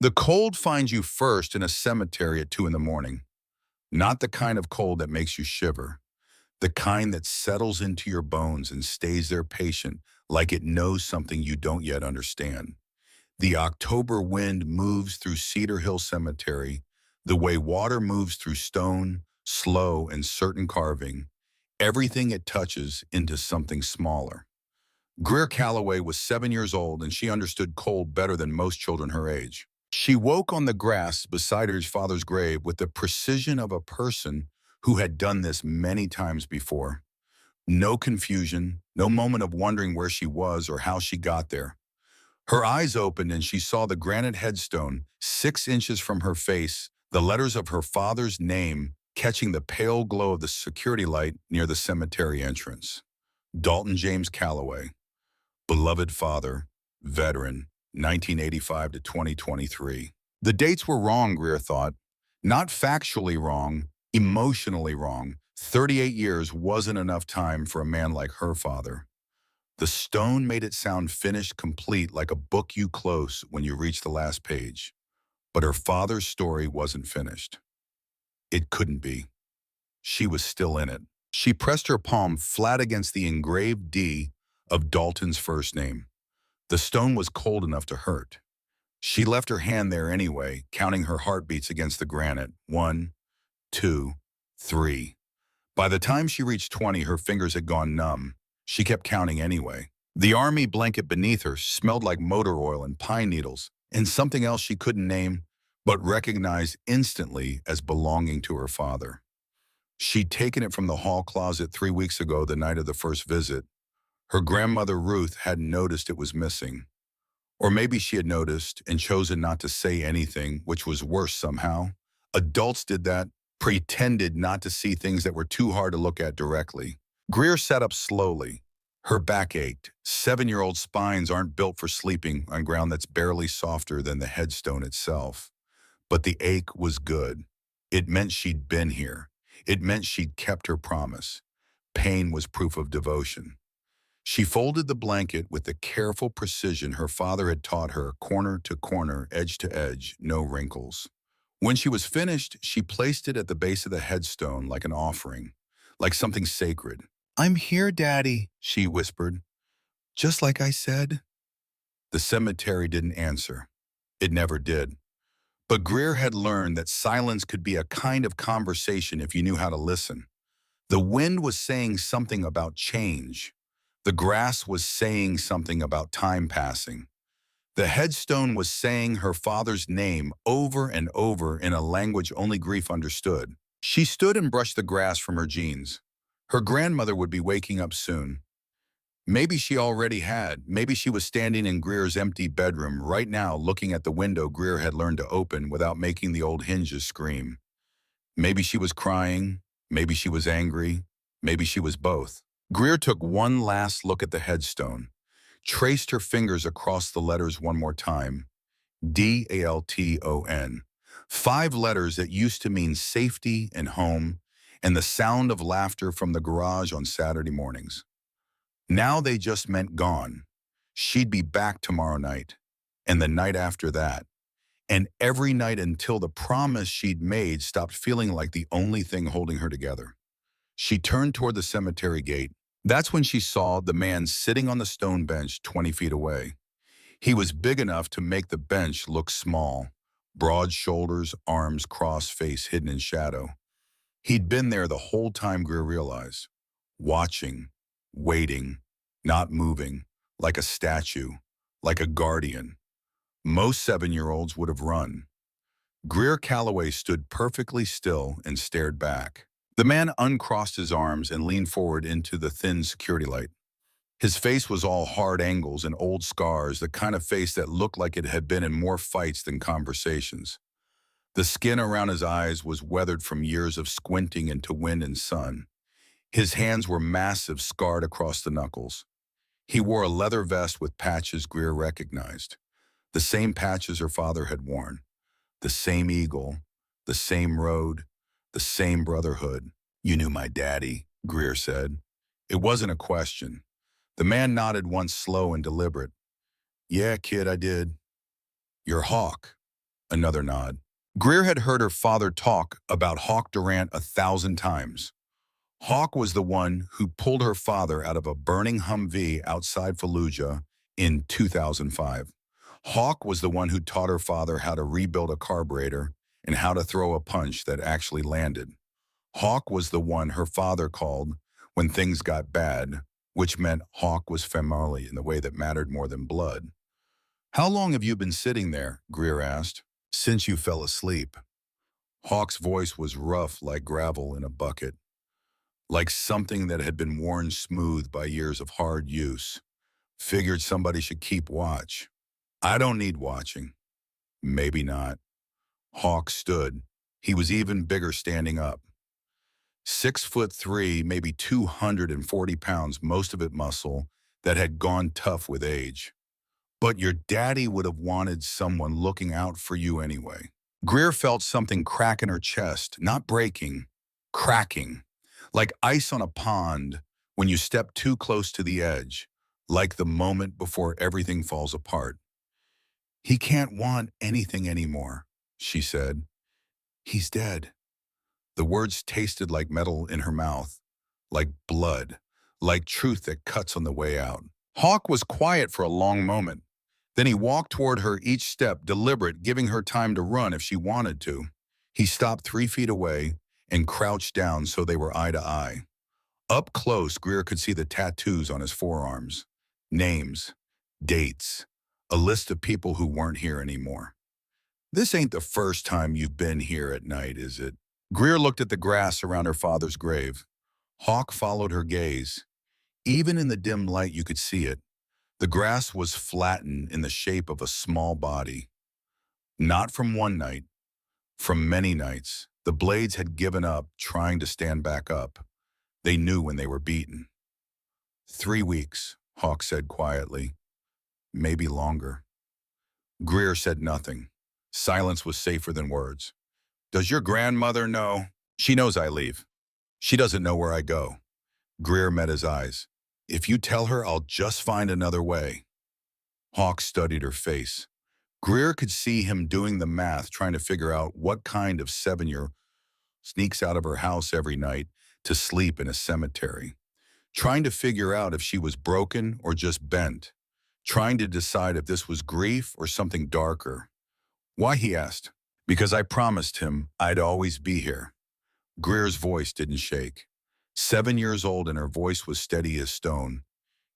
The cold finds you first in a cemetery at 2 in the morning. Not the kind of cold that makes you shiver. The kind that settles into your bones and stays there patient, like it knows something you don't yet understand. The October wind moves through Cedar Hill Cemetery, the way water moves through stone, slow and certain carving, everything it touches into something smaller. Greer Calloway was 7 years old and she understood cold better than most children her age. She woke on the grass beside her father's grave with the precision of a person who had done this many times before. No confusion, no moment of wondering where she was or how she got there. Her eyes opened and she saw the granite headstone 6 inches from her face, the letters of her father's name catching the pale glow of the security light near the cemetery entrance. Dalton James Calloway, beloved father, veteran, 1985 to 2023. The dates were wrong, Greer thought. Not factually wrong, emotionally wrong. 38 years wasn't enough time for a man like her father. The stone made it sound finished, complete, like a book you close when you reach the last page. But her father's story wasn't finished. It couldn't be. She was still in it. She pressed her palm flat against the engraved D of Dalton's first name. The stone was cold enough to hurt. She left her hand there anyway, counting her heartbeats against the granite. 1, 2, 3. By the time she reached 20, her fingers had gone numb. She kept counting anyway. The army blanket beneath her smelled like motor oil and pine needles, and something else she couldn't name, but recognized instantly as belonging to her father. She'd taken it from the hall closet 3 weeks ago, the night of the first visit. Her grandmother Ruth hadn't noticed it was missing. Or maybe she had noticed and chosen not to say anything, which was worse somehow. Adults did that, pretended not to see things that were too hard to look at directly. Greer sat up slowly. Her back ached. 7-year-old spines aren't built for sleeping on ground that's barely softer than the headstone itself. But the ache was good. It meant she'd been here. It meant she'd kept her promise. Pain was proof of devotion. She folded the blanket with the careful precision her father had taught her, corner to corner, edge to edge, no wrinkles. When she was finished, she placed it at the base of the headstone like an offering, like something sacred. "I'm here, Daddy," she whispered. "Just like I said." The cemetery didn't answer. It never did. But Greer had learned that silence could be a kind of conversation if you knew how to listen. The wind was saying something about change. The grass was saying something about time passing. The headstone was saying her father's name over and over in a language only grief understood. She stood and brushed the grass from her jeans. Her grandmother would be waking up soon. Maybe she already had. Maybe she was standing in Greer's empty bedroom right now, looking at the window Greer had learned to open without making the old hinges scream. Maybe she was crying. Maybe she was angry. Maybe she was both. Greer took one last look at the headstone, traced her fingers across the letters one more time. Dalton. 5 letters that used to mean safety and home, and the sound of laughter from the garage on Saturday mornings. Now they just meant gone. She'd be back tomorrow night, and the night after that, and every night until the promise she'd made stopped feeling like the only thing holding her together. She turned toward the cemetery gate. That's when she saw the man sitting on the stone bench 20 feet away. He was big enough to make the bench look small. Broad shoulders, arms crossed, face hidden in shadow. He'd been there the whole time, Greer realized. Watching, waiting, not moving, like a statue, like a guardian. Most 7-year-olds would have run. Greer Calloway stood perfectly still and stared back. The man uncrossed his arms and leaned forward into the thin security light. His face was all hard angles and old scars, the kind of face that looked like it had been in more fights than conversations. The skin around his eyes was weathered from years of squinting into wind and sun. His hands were massive, scarred across the knuckles. He wore a leather vest with patches Greer recognized. The same patches her father had worn. The same eagle, the same road, the same brotherhood. "You knew my daddy," Greer said. It wasn't a question. The man nodded once, slow and deliberate. "Yeah, kid, I did." "You're Hawk." Another nod. Greer had heard her father talk about Hawk Durant 1,000 times. Hawk was the one who pulled her father out of a burning Humvee outside Fallujah in 2005. Hawk was the one who taught her father how to rebuild a carburetor and how to throw a punch that actually landed. Hawk was the one her father called when things got bad, which meant Hawk was family in the way that mattered more than blood. "How long have you been sitting there?" Greer asked. "Since you fell asleep." Hawk's voice was rough like gravel in a bucket, like something that had been worn smooth by years of hard use. "Figured somebody should keep watch." "I don't need watching." "Maybe not." Hawk stood. He was even bigger standing up. 6'3", maybe 240 pounds, most of it muscle, that had gone tough with age. "But your daddy would have wanted someone looking out for you anyway." Greer felt something crack in her chest, not breaking, cracking, like ice on a pond when you step too close to the edge, like the moment before everything falls apart. "He can't want anything anymore," she said. "He's dead." The words tasted like metal in her mouth, like blood, like truth that cuts on the way out. Hawk was quiet for a long moment. Then he walked toward her, each step deliberate, giving her time to run if she wanted to. He stopped 3 feet away and crouched down so they were eye to eye. Up close, Greer could see the tattoos on his forearms. Names, dates, a list of people who weren't here anymore. "This ain't the first time you've been here at night, is it?" Greer looked at the grass around her father's grave. Hawk followed her gaze. Even in the dim light you could see it. The grass was flattened in the shape of a small body. Not from one night, from many nights. The blades had given up, trying to stand back up. They knew when they were beaten. 3 weeks, Hawk said quietly. Maybe longer. Greer said nothing. Silence was safer than words. "Does your grandmother know?" "She knows I leave. She doesn't know where I go." Greer met his eyes. "If you tell her, I'll just find another way." Hawk studied her face. Greer could see him doing the math, trying to figure out what kind of 7-year sneaks out of her house every night to sleep in a cemetery. Trying to figure out if she was broken or just bent. Trying to decide if this was grief or something darker. "Why?" he asked. "Because I promised him I'd always be here." Greer's voice didn't shake. 7 years old and her voice was steady as stone.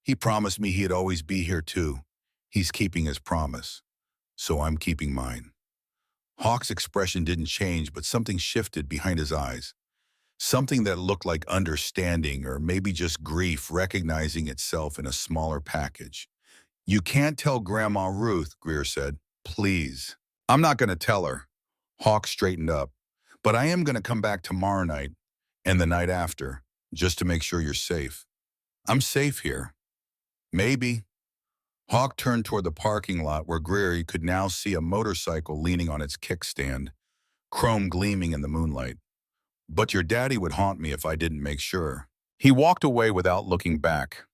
"He promised me he'd always be here too. He's keeping his promise. So I'm keeping mine." Hawk's expression didn't change, but something shifted behind his eyes. Something that looked like understanding or maybe just grief recognizing itself in a smaller package. "You can't tell Grandma Ruth," Greer said. "Please." "I'm not going to tell her." Hawk straightened up. "But I am going to come back tomorrow night and the night after, just to make sure you're safe." "I'm safe here." "Maybe." Hawk turned toward the parking lot where Greer could now see a motorcycle leaning on its kickstand, chrome gleaming in the moonlight. "But your daddy would haunt me if I didn't make sure." He walked away without looking back.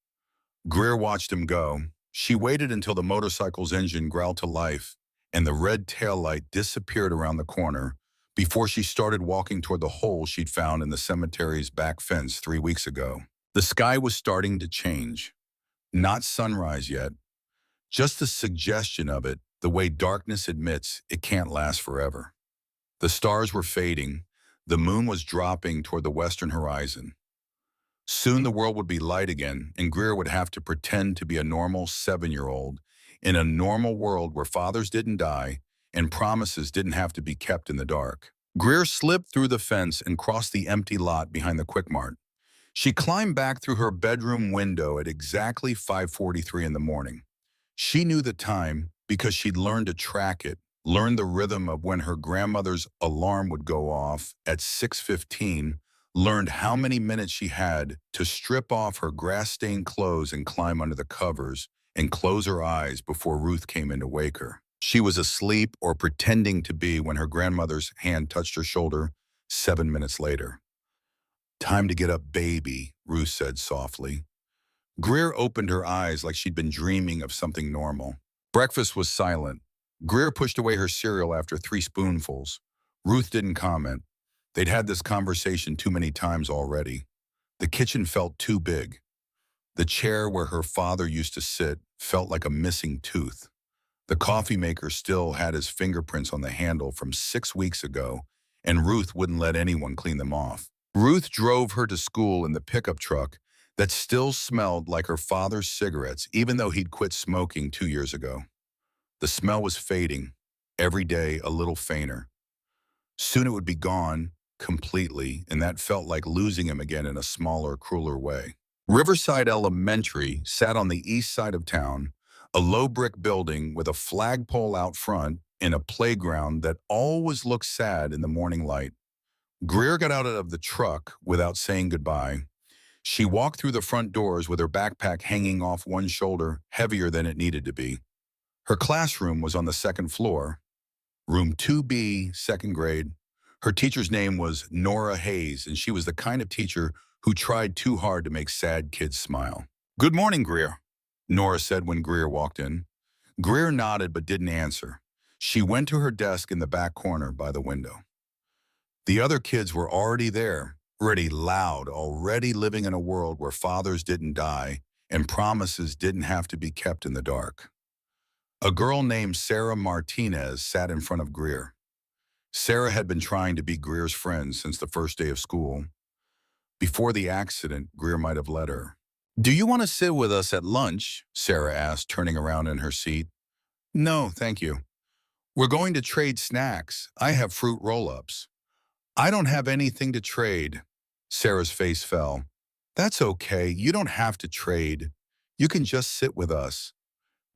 Greer watched him go. She waited until the motorcycle's engine growled to life and the red taillight disappeared around the corner before she started walking toward the hole she'd found in the cemetery's back fence 3 weeks ago. The sky was starting to change. Not sunrise yet, just the suggestion of it, the way darkness admits it can't last forever. The stars were fading. The moon was dropping toward the western horizon. Soon the world would be light again, and Greer would have to pretend to be a normal 7-year-old in a normal world where fathers didn't die and promises didn't have to be kept in the dark. Greer slipped through the fence and crossed the empty lot behind the Quick Mart. She climbed back through her bedroom window at exactly 5:43 in the morning. She knew the time because she'd learned to track it, learned the rhythm of when her grandmother's alarm would go off at 6:15, learned how many minutes she had to strip off her grass-stained clothes and climb under the covers and close her eyes before Ruth came in to wake her. She was asleep or pretending to be when her grandmother's hand touched her shoulder 7 minutes later. "Time to get up, baby," Ruth said softly. Greer opened her eyes like she'd been dreaming of something normal. Breakfast was silent. Greer pushed away her cereal after 3 spoonfuls. Ruth didn't comment. They'd had this conversation too many times already. The kitchen felt too big. The chair where her father used to sit felt like a missing tooth. The coffee maker still had his fingerprints on the handle from 6 weeks ago, and Ruth wouldn't let anyone clean them off. Ruth drove her to school in the pickup truck that still smelled like her father's cigarettes, even though he'd quit smoking 2 years ago. The smell was fading, every day a little fainter. Soon it would be gone completely, and that felt like losing him again in a smaller, crueler way. Riverside Elementary sat on the east side of town, a low brick building with a flagpole out front in a playground that always looked sad in the morning light. Greer got out of the truck without saying goodbye. She walked through the front doors with her backpack hanging off one shoulder, heavier than it needed to be. Her classroom was on the second floor, room 2B, second grade. Her teacher's name was Nora Hayes, and she was the kind of teacher who tried too hard to make sad kids smile. "Good morning, Greer," Nora said when Greer walked in. Greer nodded but didn't answer. She went to her desk in the back corner by the window. The other kids were already there, already loud, already living in a world where fathers didn't die and promises didn't have to be kept in the dark. A girl named Sarah Martinez sat in front of Greer. Sarah had been trying to be Greer's friend since the first day of school. Before the accident, Greer might have let her. "Do you want to sit with us at lunch?" Sarah asked, turning around in her seat. "No, thank you. We're going to trade snacks. I have fruit roll-ups." "I don't have anything to trade." Sarah's face fell. "That's okay. You don't have to trade. You can just sit with us."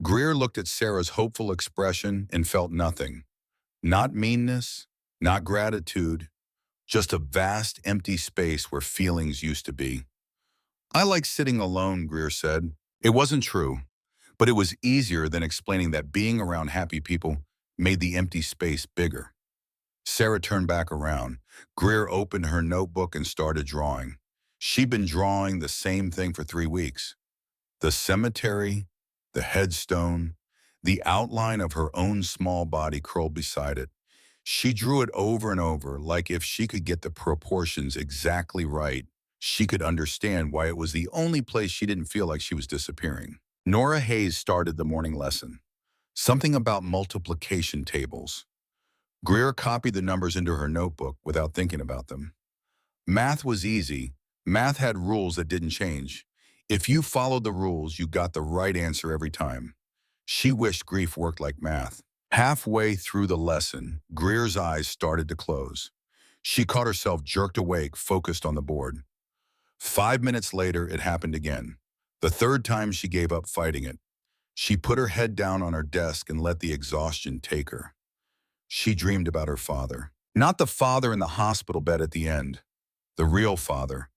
Greer looked at Sarah's hopeful expression and felt nothing. Not meanness, not gratitude, just a vast, empty space where feelings used to be. "I like sitting alone," Greer said. It wasn't true, but it was easier than explaining that being around happy people made the empty space bigger. Sarah turned back around. Greer opened her notebook and started drawing. She'd been drawing the same thing for 3 weeks. The cemetery, the headstone, the outline of her own small body curled beside it. She drew it over and over, like if she could get the proportions exactly right, she could understand why it was the only place she didn't feel like she was disappearing. Nora Hayes started the morning lesson. Something about multiplication tables. Greer copied the numbers into her notebook without thinking about them. Math was easy. Math had rules that didn't change. If you followed the rules, you got the right answer every time. She wished grief worked like math. Halfway through the lesson, Greer's eyes started to close. She caught herself jerked awake, focused on the board. 5 minutes later, it happened again. The third time she gave up fighting it. She put her head down on her desk and let the exhaustion take her. She dreamed about her father. Not the father in the hospital bed at the end. The real father.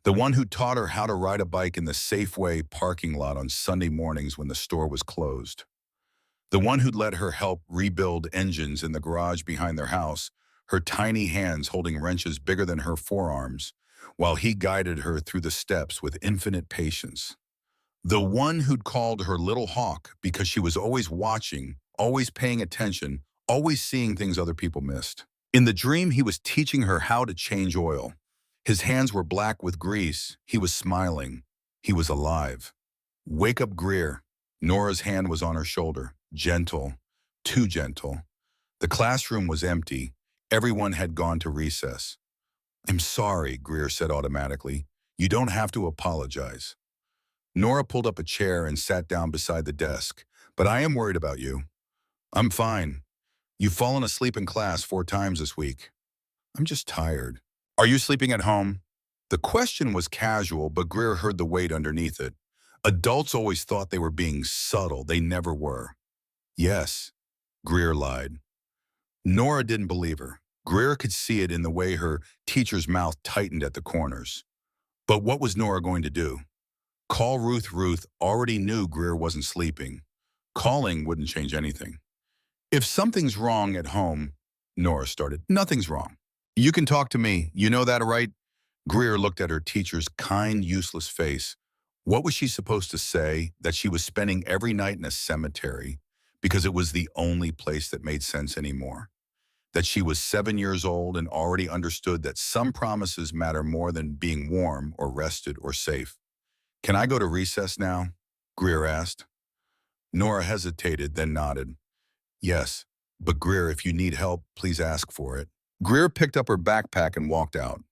The one who taught her how to ride a bike in the Safeway parking lot on Sunday mornings when the store was closed. The one who'd let her help rebuild engines in the garage behind their house, her tiny hands holding wrenches bigger than her forearms, while he guided her through the steps with infinite patience. The one who'd called her Little Hawk because she was always watching, always paying attention, always seeing things other people missed. In the dream, he was teaching her how to change oil. His hands were black with grease. He was smiling. He was alive. "Wake up, Greer." Nora's hand was on her shoulder. Gentle. Too gentle. The classroom was empty. Everyone had gone to recess. "I'm sorry," Greer said automatically. "You don't have to apologize." Nora pulled up a chair and sat down beside the desk. "But I am worried about you." "I'm fine. You've fallen asleep in class 4 times this week." "I'm just tired." "Are you sleeping at home?" The question was casual, but Greer heard the weight underneath it. Adults always thought they were being subtle. They never were. "Yes," Greer lied. Nora didn't believe her. Greer could see it in the way her teacher's mouth tightened at the corners. But what was Nora going to do? Call Ruth? Ruth already knew Greer wasn't sleeping. Calling wouldn't change anything. "If something's wrong at home," Nora started. "Nothing's wrong. You can talk to me. You know that, right?" Greer looked at her teacher's kind, useless face. What was she supposed to say? That she was spending every night in a cemetery? because it was the only place that made sense anymore. That she was 7 years old and already understood that some promises matter more than being warm or rested or safe. Can I go to recess now? Greer asked. Nora hesitated, then nodded. Yes, but Greer, if you need help, please ask for it. Greer picked up her backpack and walked out.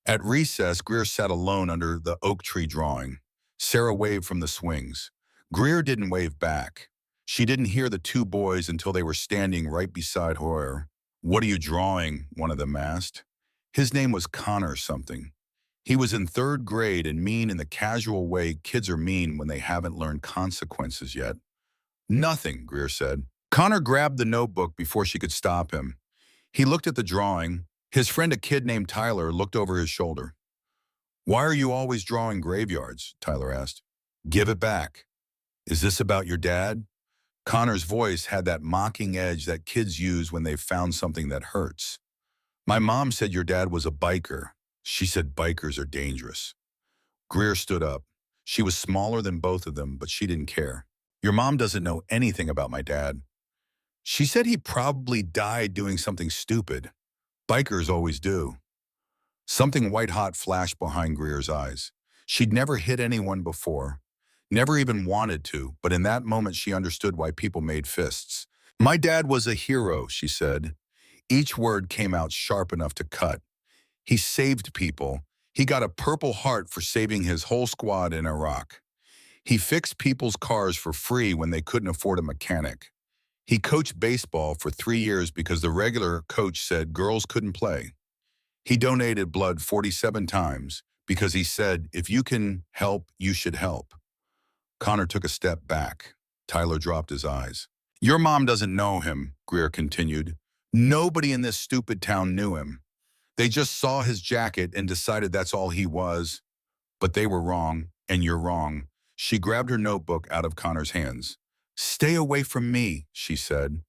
At recess, Greer sat alone under the oak tree drawing. Sarah waved from the swings. Greer didn't wave back. She didn't hear the two boys until they were standing right beside her. What are you drawing? One of them asked. His name was Connor something. He was in third grade and mean in the casual way kids are mean when they haven't learned consequences yet. Nothing, Greer said. Connor grabbed the notebook before she could stop him. He looked at the drawing. His friend, a kid named Tyler, looked over his shoulder. Why are you always drawing graveyards? Tyler asked. Give it back. Is this about your dad? Connor's voice had that mocking edge that kids use when they've found something that hurts. My mom said your dad was a biker. She said bikers are dangerous. Greer stood up. She was smaller than both of them, but she didn't care. Your mom doesn't know anything about my dad. She said he probably died doing something stupid. Bikers always do. Something white-hot flashed behind Greer's eyes. She'd never hit anyone before, never even wanted to, but in that moment she understood why people made fists. My dad was a hero, she said. Each word came out sharp enough to cut. He saved people. He got a Purple Heart for saving his whole squad in Iraq. He fixed people's cars for free when they couldn't afford a mechanic. He coached baseball for 3 years because the regular coach said girls couldn't play. He donated blood 47 times because he said, if you can help, you should help. Connor took a step back. Tyler dropped his eyes. Your mom doesn't know him, Greer continued. Nobody in this stupid town knew him. They just saw his jacket and decided that's all he was. But they were wrong, and you're wrong. She grabbed her notebook out of Connor's hands. Stay away from me, she said.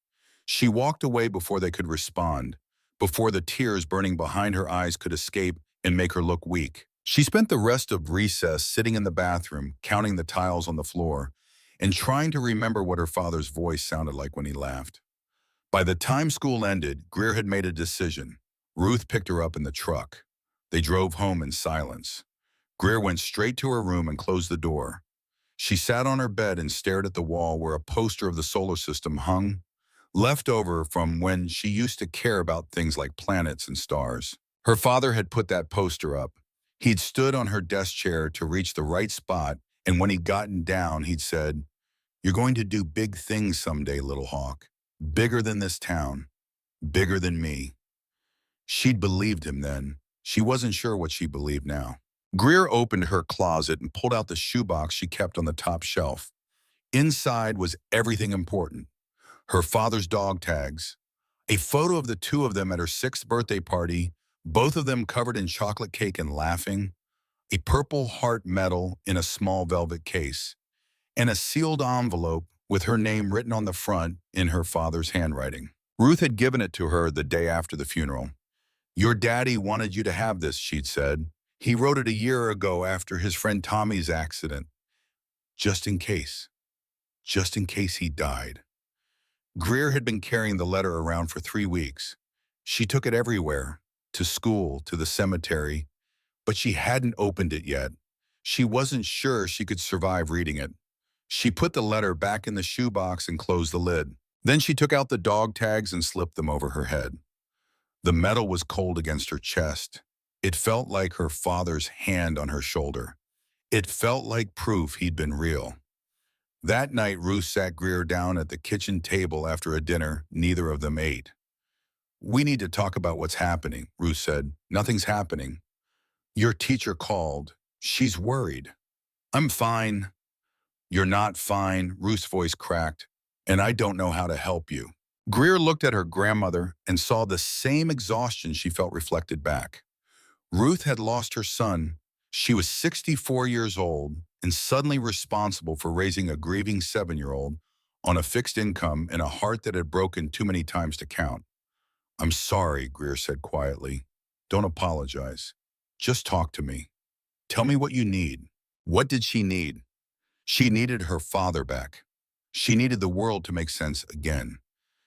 She walked away before they could respond, before the tears burning behind her eyes could escape and make her look weak. She spent the rest of recess sitting in the bathroom, counting the tiles on the floor, and trying to remember what her father's voice sounded like when he laughed. By the time school ended, Greer had made a decision. Ruth picked her up in the truck. They drove home in silence. Greer went straight to her room and closed the door. She sat on her bed and stared at the wall where a poster of the solar system hung, left over from when she used to care about things like planets and stars. Her father had put that poster up. He'd stood on her desk chair to reach the right spot, and when he'd gotten down, he'd said, You're going to do big things someday, little hawk. Bigger than this town. Bigger than me. She'd believed him then. She wasn't sure what she believed now. Greer opened her closet and pulled out the shoebox she kept on the top shelf. Inside was everything important. Her father's dog tags, a photo of the two of them at her 6th birthday party, both of them covered in chocolate cake and laughing, a Purple Heart medal in a small velvet case, and a sealed envelope with her name written on the front in her father's handwriting. Ruth had given it to her the day after the funeral. Your daddy wanted you to have this, she'd said. He wrote it a year ago after his friend Tommy's accident. Just in case. Just in case he died. Greer had been carrying the letter around for 3 weeks. She took it everywhere, to school, to the cemetery, but she hadn't opened it yet. She wasn't sure she could survive reading it. She put the letter back in the shoebox and closed the lid. Then she took out the dog tags and slipped them over her head. The metal was cold against her chest. It felt like her father's hand on her shoulder. It felt like proof he'd been real. That night, Ruth sat Greer down at the kitchen table after a dinner neither of them ate. We need to talk about what's happening, Ruth said. Nothing's happening. Your teacher called. She's worried. I'm fine. You're not fine, Ruth's voice cracked, and I don't know how to help you. Greer looked at her grandmother and saw the same exhaustion she felt reflected back. Ruth had lost her son. She was 64 years old and suddenly responsible for raising a grieving 7-year-old on a fixed income and a heart that had broken too many times to count. I'm sorry, Greer said quietly. Don't apologize. Just talk to me. Tell me what you need. What did she need? She needed her father back. She needed the world to make sense again.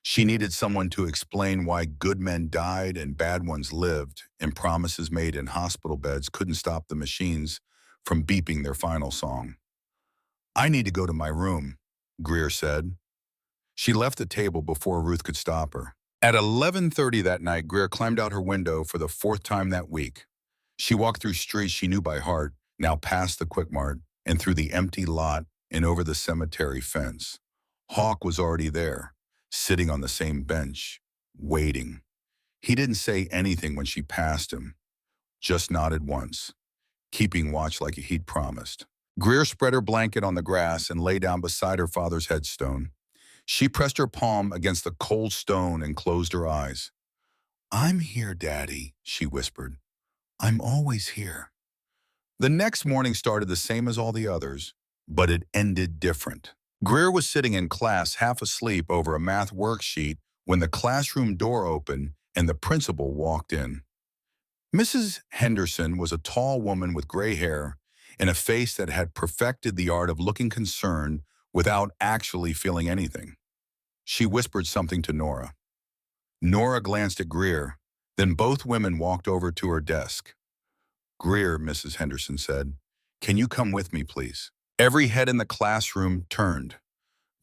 She needed someone to explain why good men died and bad ones lived, and promises made in hospital beds couldn't stop the machines from beeping their final song. I need to go to my room, Greer said. She left the table before Ruth could stop her. At 11:30 that night, Greer climbed out her window for the fourth time that week. She walked through streets she knew by heart, now past the Quick Mart, and through the empty lot and over the cemetery fence. Hawk was already there, sitting on the same bench, waiting. He didn't say anything when she passed him, just nodded once, keeping watch like he'd promised. Greer spread her blanket on the grass and lay down beside her father's headstone. She pressed her palm against the cold stone and closed her eyes. "I'm here, Daddy," she whispered. "I'm always here." The next morning started the same as all the others, but it ended different. Greer was sitting in class half asleep over a math worksheet when the classroom door opened and the principal walked in. Mrs. Henderson was a tall woman with gray hair and a face that had perfected the art of looking concerned without actually feeling anything. She whispered something to Nora. Nora glanced at Greer, then both women walked over to her desk. "Greer," Mrs. Henderson said, "can you come with me, please?" Every head in the classroom turned.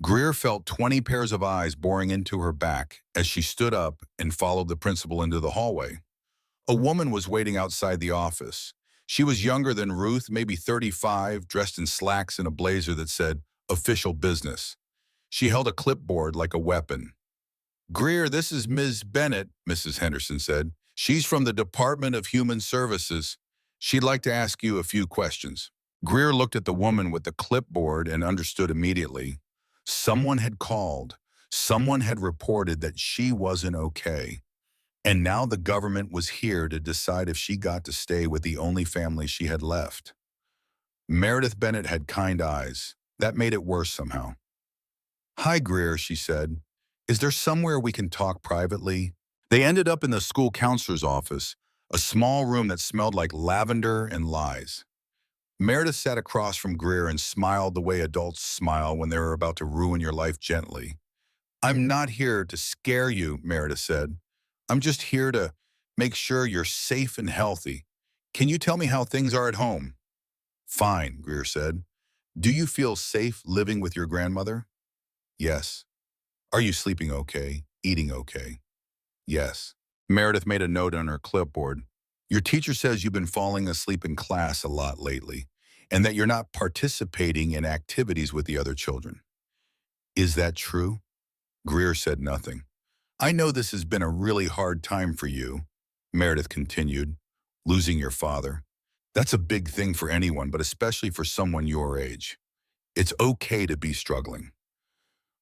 Greer felt 20 pairs of eyes boring into her back as she stood up and followed the principal into the hallway. A woman was waiting outside the office. She was younger than Ruth, maybe 35, dressed in slacks and a blazer that said, "Official Business." She held a clipboard like a weapon. "Greer, this is Ms. Bennett," Mrs. Henderson said. "She's from the Department of Human Services. She'd like to ask you a few questions." Greer looked at the woman with the clipboard and understood immediately. Someone had called. Someone had reported that she wasn't okay. And now the government was here to decide if she got to stay with the only family she had left. Meredith Bennett had kind eyes. That made it worse somehow. "Hi, Greer," she said. "Is there somewhere we can talk privately?" They ended up in the school counselor's office, a small room that smelled like lavender and lies. Meredith sat across from Greer and smiled the way adults smile when they're about to ruin your life gently. "I'm not here to scare you," Meredith said. "I'm just here to make sure you're safe and healthy. Can you tell me how things are at home?" "Fine," Greer said. "Do you feel safe living with your grandmother?" "Yes." "Are you sleeping okay? Eating okay?" "Yes." Meredith made a note on her clipboard. "Your teacher says you've been falling asleep in class a lot lately, and that you're not participating in activities with the other children. Is that true?" Greer said nothing. "I know this has been a really hard time for you," Meredith continued, "losing your father. That's a big thing for anyone, but especially for someone your age. It's okay to be struggling."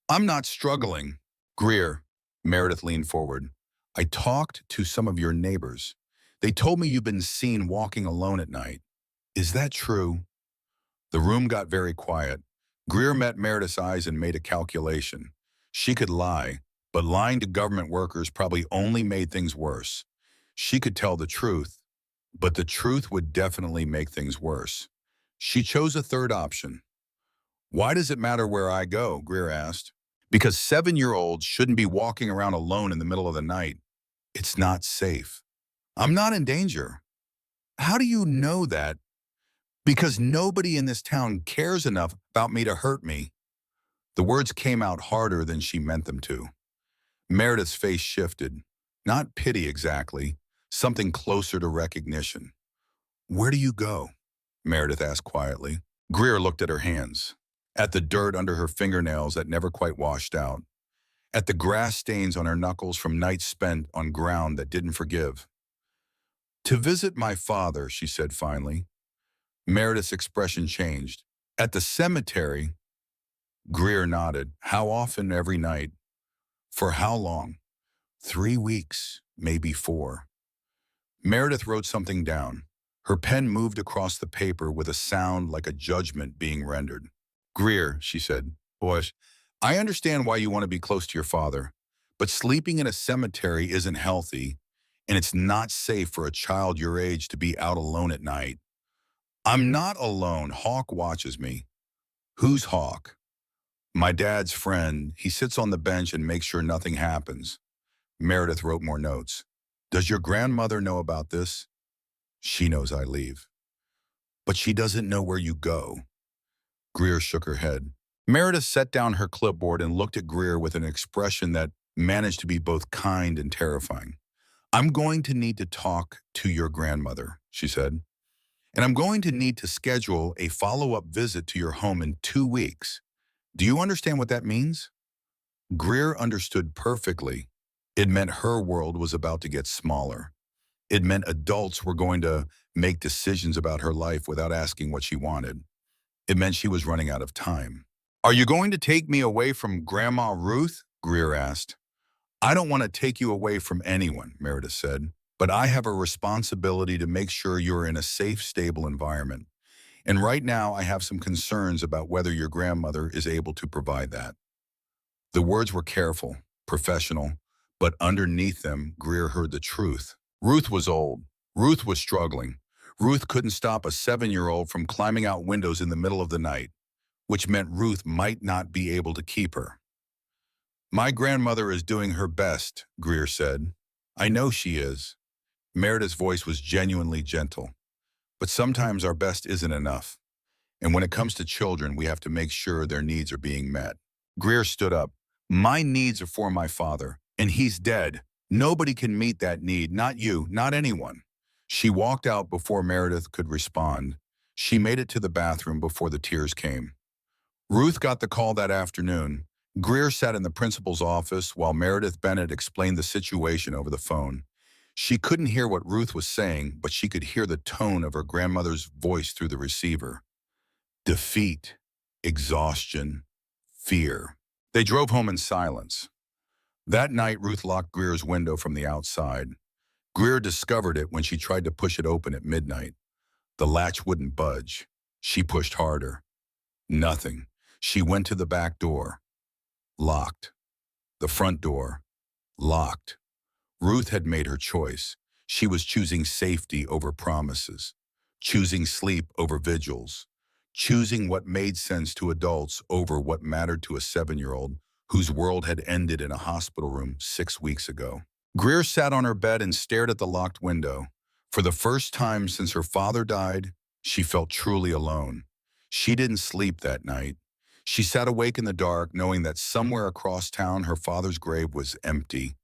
"I'm not struggling." "Greer," Meredith leaned forward, "I talked to some of your neighbors. They told me you've been seen walking alone at night. Is that true?" The room got very quiet. Greer met Meredith's eyes and made a calculation. She could lie, but lying to government workers probably only made things worse. She could tell the truth, but the truth would definitely make things worse. She chose a third option. "Why does it matter where I go?" Greer asked. "Because 7-year-olds shouldn't be walking around alone in the middle of the night. It's not safe." "I'm not in danger." "How do you know that?" "Because nobody in this town cares enough about me to hurt me." The words came out harder than she meant them to. Meredith's face shifted. Not pity exactly, something closer to recognition. "Where do you go?" Meredith asked quietly. Greer looked at her hands, at the dirt under her fingernails that never quite washed out, at the grass stains on her knuckles from nights spent on ground that didn't forgive. "To visit my father," she said finally. Meredith's expression changed. "At the cemetery?" Greer nodded. "How often? Every night?" "For how long?" "3 weeks, maybe 4." Meredith wrote something down. Her pen moved across the paper with a sound like a judgment being rendered. "Greer," she said, "boys, I understand why you want to be close to your father, but sleeping in a cemetery isn't healthy, and it's not safe for a child your age to be out alone at night." "I'm not alone. Hawk watches me." "Who's Hawk?" My dad's friend, he sits on the bench and makes sure nothing happens. Meredith wrote more notes. Does your grandmother know about this? She knows I leave. But she doesn't know where you go. Greer shook her head. Meredith set down her clipboard and looked at Greer with an expression that managed to be both kind and terrifying. I'm going to need to talk to your grandmother, she said. And I'm going to need to schedule a follow-up visit to your home in 2 weeks. Do you understand what that means? Greer understood perfectly. It meant her world was about to get smaller. It meant adults were going to make decisions about her life without asking what she wanted. It meant she was running out of time. Are you going to take me away from Grandma Ruth? Greer asked. I don't want to take you away from anyone, Meredith said, but I have a responsibility to make sure you're in a safe, stable environment. And right now I have some concerns about whether your grandmother is able to provide that. The words were careful, professional, but underneath them, Greer heard the truth. Ruth was old. Ruth was struggling. Ruth couldn't stop a 7-year-old from climbing out windows in the middle of the night, which meant Ruth might not be able to keep her. My grandmother is doing her best, Greer said. I know she is. Meredith's voice was genuinely gentle. But sometimes our best isn't enough. And when it comes to children, we have to make sure their needs are being met. Greer stood up. My needs are for my father, and he's dead. Nobody can meet that need, not you, not anyone. She walked out before Meredith could respond. She made it to the bathroom before the tears came. Ruth got the call that afternoon. Greer sat in the principal's office while Meredith Bennett explained the situation over the phone. She couldn't hear what Ruth was saying, but she could hear the tone of her grandmother's voice through the receiver. Defeat, exhaustion, fear. They drove home in silence. That night, Ruth locked Greer's window from the outside. Greer discovered it when she tried to push it open at midnight. The latch wouldn't budge. She pushed harder. Nothing. She went to the back door. Locked. The front door. Locked. Ruth had made her choice. She was choosing safety over promises, choosing sleep over vigils, choosing what made sense to adults over what mattered to a 7-year-old whose world had ended in a hospital room 6 weeks ago. Greer sat on her bed and stared at the locked window. For the first time since her father died, she felt truly alone. She didn't sleep that night. She sat awake in the dark, knowing that somewhere across town her father's grave was empty.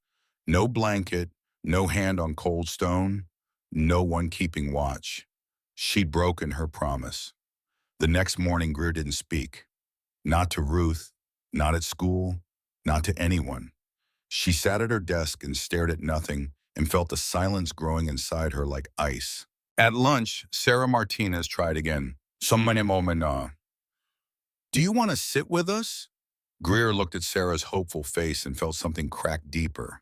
No blanket, no hand on cold stone, no one keeping watch. She'd broken her promise. The next morning, Greer didn't speak. Not to Ruth, not at school, not to anyone. She sat at her desk and stared at nothing and felt the silence growing inside her like ice. At lunch, Sarah Martinez tried again. Somebody moment. Do you want to sit with us? Greer looked at Sarah's hopeful face and felt something crack deeper.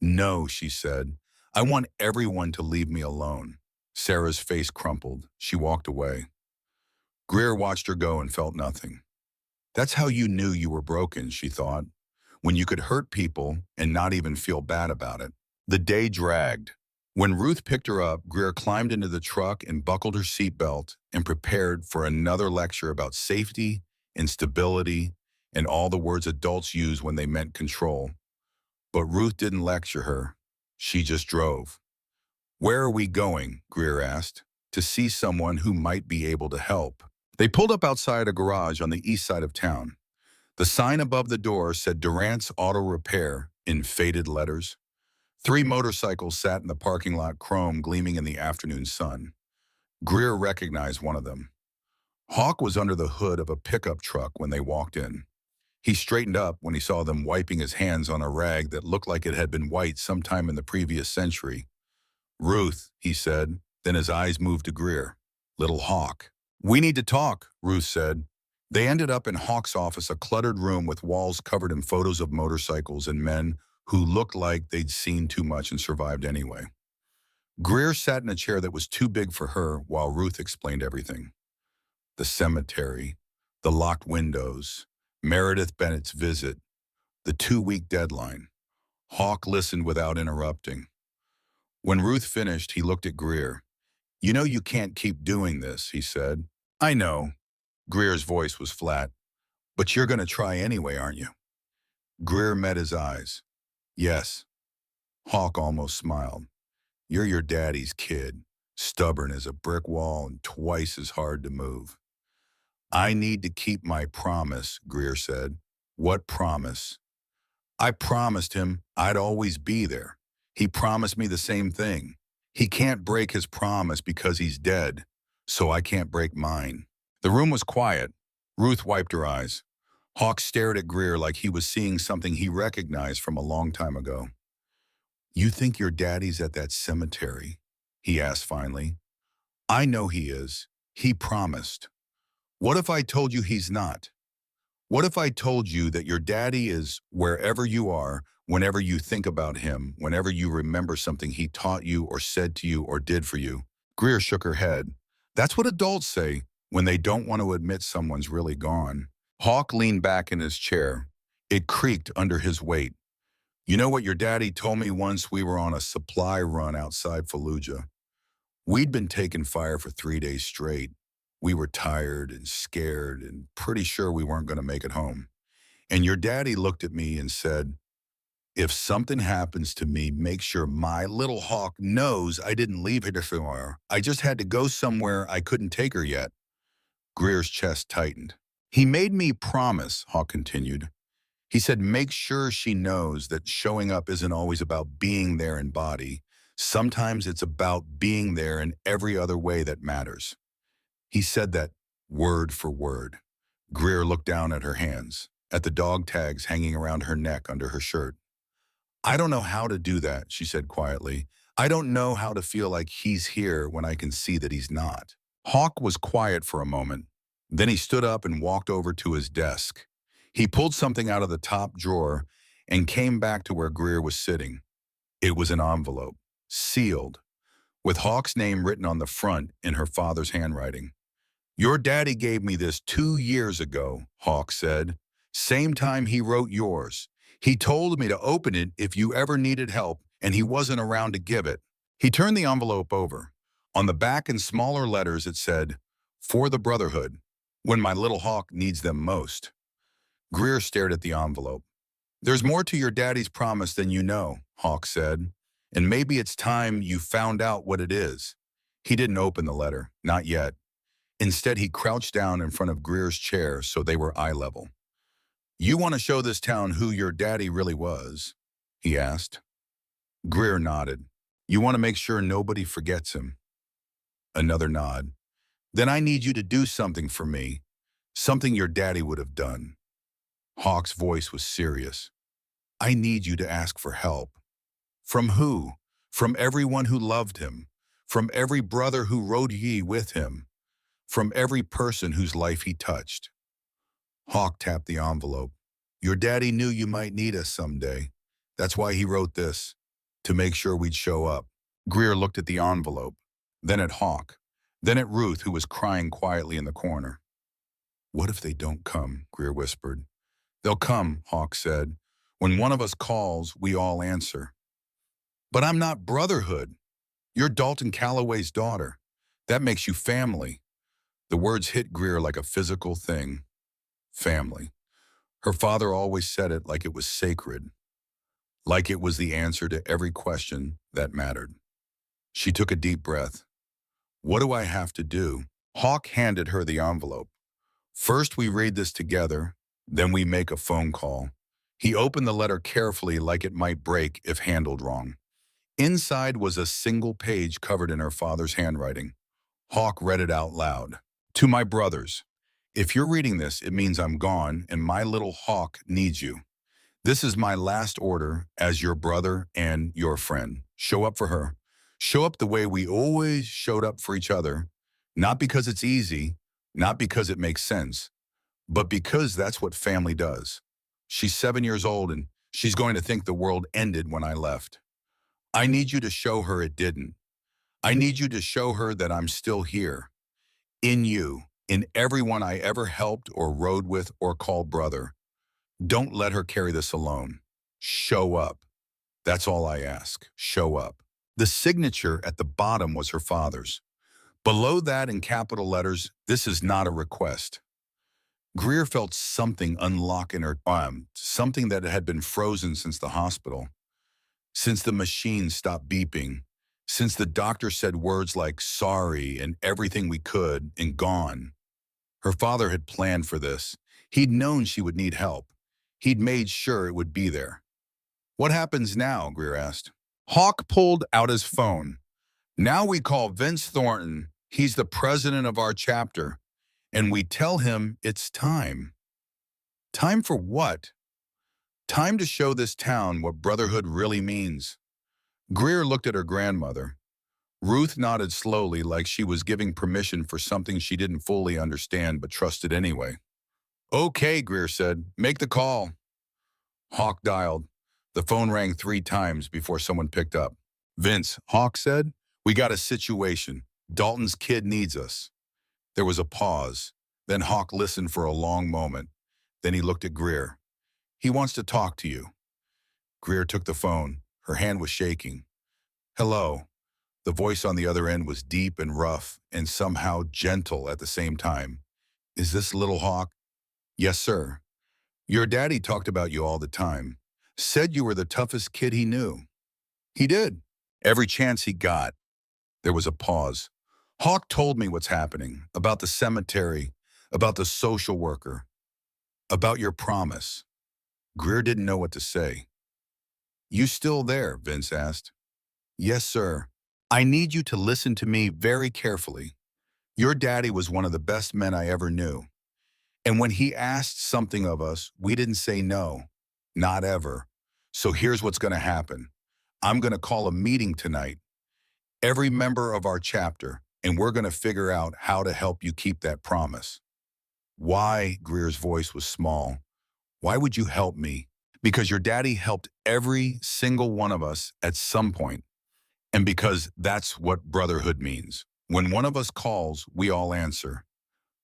No, she said. I want everyone to leave me alone. Sarah's face crumpled. She walked away. Greer watched her go and felt nothing. That's how you knew you were broken, she thought, when you could hurt people and not even feel bad about it. The day dragged. When Ruth picked her up, Greer climbed into the truck and buckled her seatbelt and prepared for another lecture about safety, instability, and all the words adults use when they meant control. But Ruth didn't lecture her. She just drove. Where are we going? Greer asked. To see someone who might be able to help. They pulled up outside a garage on the east side of town. The sign above the door said Durant's Auto Repair in faded letters. 3 motorcycles sat in the parking lot, chrome gleaming in the afternoon sun. Greer recognized one of them. Hawk was under the hood of a pickup truck when they walked in. He straightened up when he saw them wiping his hands on a rag that looked like it had been white sometime in the previous century. Ruth, he said, then his eyes moved to Greer. Little Hawk. We need to talk, Ruth said. They ended up in Hawk's office, a cluttered room with walls covered in photos of motorcycles and men who looked like they'd seen too much and survived anyway. Greer sat in a chair that was too big for her while Ruth explained everything. The cemetery, the locked windows, Meredith Bennett's visit, the 2-week deadline. Hawk listened without interrupting. When Ruth finished, he looked at Greer. You know you can't keep doing this, he said. I know. Greer's voice was flat. But you're going to try anyway, aren't you? Greer met his eyes. Yes. Hawk almost smiled. You're your daddy's kid, stubborn as a brick wall and twice as hard to move. I need to keep my promise, Greer said. What promise? I promised him I'd always be there. He promised me the same thing. He can't break his promise because he's dead, so I can't break mine. The room was quiet. Ruth wiped her eyes. Hawk stared at Greer like he was seeing something he recognized from a long time ago. You think your daddy's at that cemetery? He asked finally. I know he is. He promised. What if I told you he's not? What if I told you that your daddy is wherever you are, whenever you think about him, whenever you remember something he taught you or said to you or did for you? Greer shook her head. That's what adults say when they don't want to admit someone's really gone. Hawk leaned back in his chair. It creaked under his weight. You know what your daddy told me once we were on a supply run outside Fallujah? We'd been taking fire for 3 days straight. We were tired and scared and pretty sure we weren't going to make it home. And your daddy looked at me and said, if something happens to me, make sure my little Hawk knows I didn't leave her somewhere. I just had to go somewhere I couldn't take her yet. Greer's chest tightened. He made me promise, Hawk continued. He said, make sure she knows that showing up isn't always about being there in body. Sometimes it's about being there in every other way that matters. He said that word for word. Greer looked down at her hands, at the dog tags hanging around her neck under her shirt. I don't know how to do that, she said quietly. I don't know how to feel like he's here when I can see that he's not. Hawk was quiet for a moment. Then he stood up and walked over to his desk. He pulled something out of the top drawer and came back to where Greer was sitting. It was an envelope, sealed, with Hawk's name written on the front in her father's handwriting. Your daddy gave me this 2 years ago, Hawk said. Same time he wrote yours. He told me to open it if you ever needed help, and he wasn't around to give it. He turned the envelope over. On the back in smaller letters it said, for the Brotherhood, when my little Hawk needs them most. Greer stared at the envelope. There's more to your daddy's promise than you know, Hawk said, and maybe it's time you found out what it is. He didn't open the letter, not yet. Instead, he crouched down in front of Greer's chair so they were eye level. You want to show this town who your daddy really was? He asked. Greer nodded. You want to make sure nobody forgets him? Another nod. Then I need you to do something for me, something your daddy would have done. Hawk's voice was serious. I need you to ask for help. From who? From everyone who loved him. From every brother who rode ye with him. From every person whose life he touched. Hawk tapped the envelope. Your daddy knew you might need us someday. That's why he wrote this, to make sure we'd show up. Greer looked at the envelope, then at Hawk, then at Ruth, who was crying quietly in the corner. What if they don't come? Greer whispered. They'll come, Hawk said. When one of us calls, we all answer. But I'm not Brotherhood. You're Dalton Calloway's daughter. That makes you family. The words hit Greer like a physical thing. Family. Her father always said it like it was sacred, like it was the answer to every question that mattered. She took a deep breath. What do I have to do? Hawk handed her the envelope. First we read this together, then we make a phone call. He opened the letter carefully like it might break if handled wrong. Inside was a single page covered in her father's handwriting. Hawk read it out loud. To my brothers, if you're reading this, it means I'm gone and my little Hawk needs you. This is my last order as your brother and your friend. Show up for her. Show up the way we always showed up for each other, not because it's easy, not because it makes sense, but because that's what family does. She's 7 years old and she's going to think the world ended when I left. I need you to show her it didn't. I need you to show her that I'm still here. In you, in everyone I ever helped or rode with or called brother. Don't let her carry this alone. Show up. That's all I ask. Show up. The signature at the bottom was her father's. Below that in capital letters, this is not a request. Greer felt something unlock in her arm, something that had been frozen since the hospital, since the machine stopped beeping, since the doctor said words like sorry and everything we could and gone. Her father had planned for this. He'd known she would need help. He'd made sure it would be there. What happens now? Greer asked. Hawk pulled out his phone. Now we call Vince Thornton. He's the president of our chapter. And we tell him it's time. Time for what? Time to show this town what brotherhood really means. Greer looked at her grandmother. Ruth nodded slowly like she was giving permission for something she didn't fully understand but trusted anyway. Okay, Greer said. Make the call. Hawk dialed. The phone rang 3 times before someone picked up. Vince, Hawk said, we got a situation. Dalton's kid needs us. There was a pause. Then Hawk listened for a long moment. Then he looked at Greer. He wants to talk to you. Greer took the phone. Her hand was shaking. Hello. The voice on the other end was deep and rough and somehow gentle at the same time. Is this little Hawk? Yes, sir. Your daddy talked about you all the time. Said you were the toughest kid he knew. He did. Every chance he got. There was a pause. Hawk told me what's happening, about the cemetery, about the social worker, about your promise. Greer didn't know what to say. You still there? Vince asked. Yes, sir. I need you to listen to me very carefully. Your daddy was one of the best men I ever knew. And when he asked something of us, we didn't say no. Not ever. So here's what's going to happen. I'm going to call a meeting tonight. Every member of our chapter, and we're going to figure out how to help you keep that promise. Why? Greer's voice was small. Why would you help me? Because your daddy helped every single one of us at some point. And because that's what brotherhood means. When one of us calls, we all answer.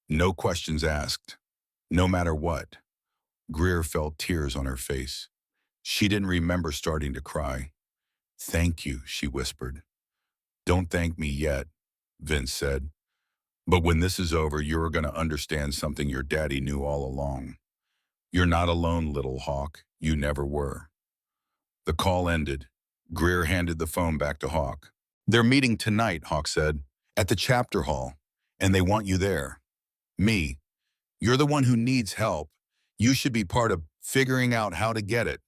No questions asked. No matter what. Greer felt tears on her face. She didn't remember starting to cry. Thank you, she whispered. Don't thank me yet, Vince said. But when this is over, you're going to understand something your daddy knew all along. You're not alone, little Hawk. You never were. The call ended. Greer handed the phone back to Hawk. They're meeting tonight, Hawk said, at the chapter hall, and they want you there. Me. You're the one who needs help. You should be part of figuring out how to get it.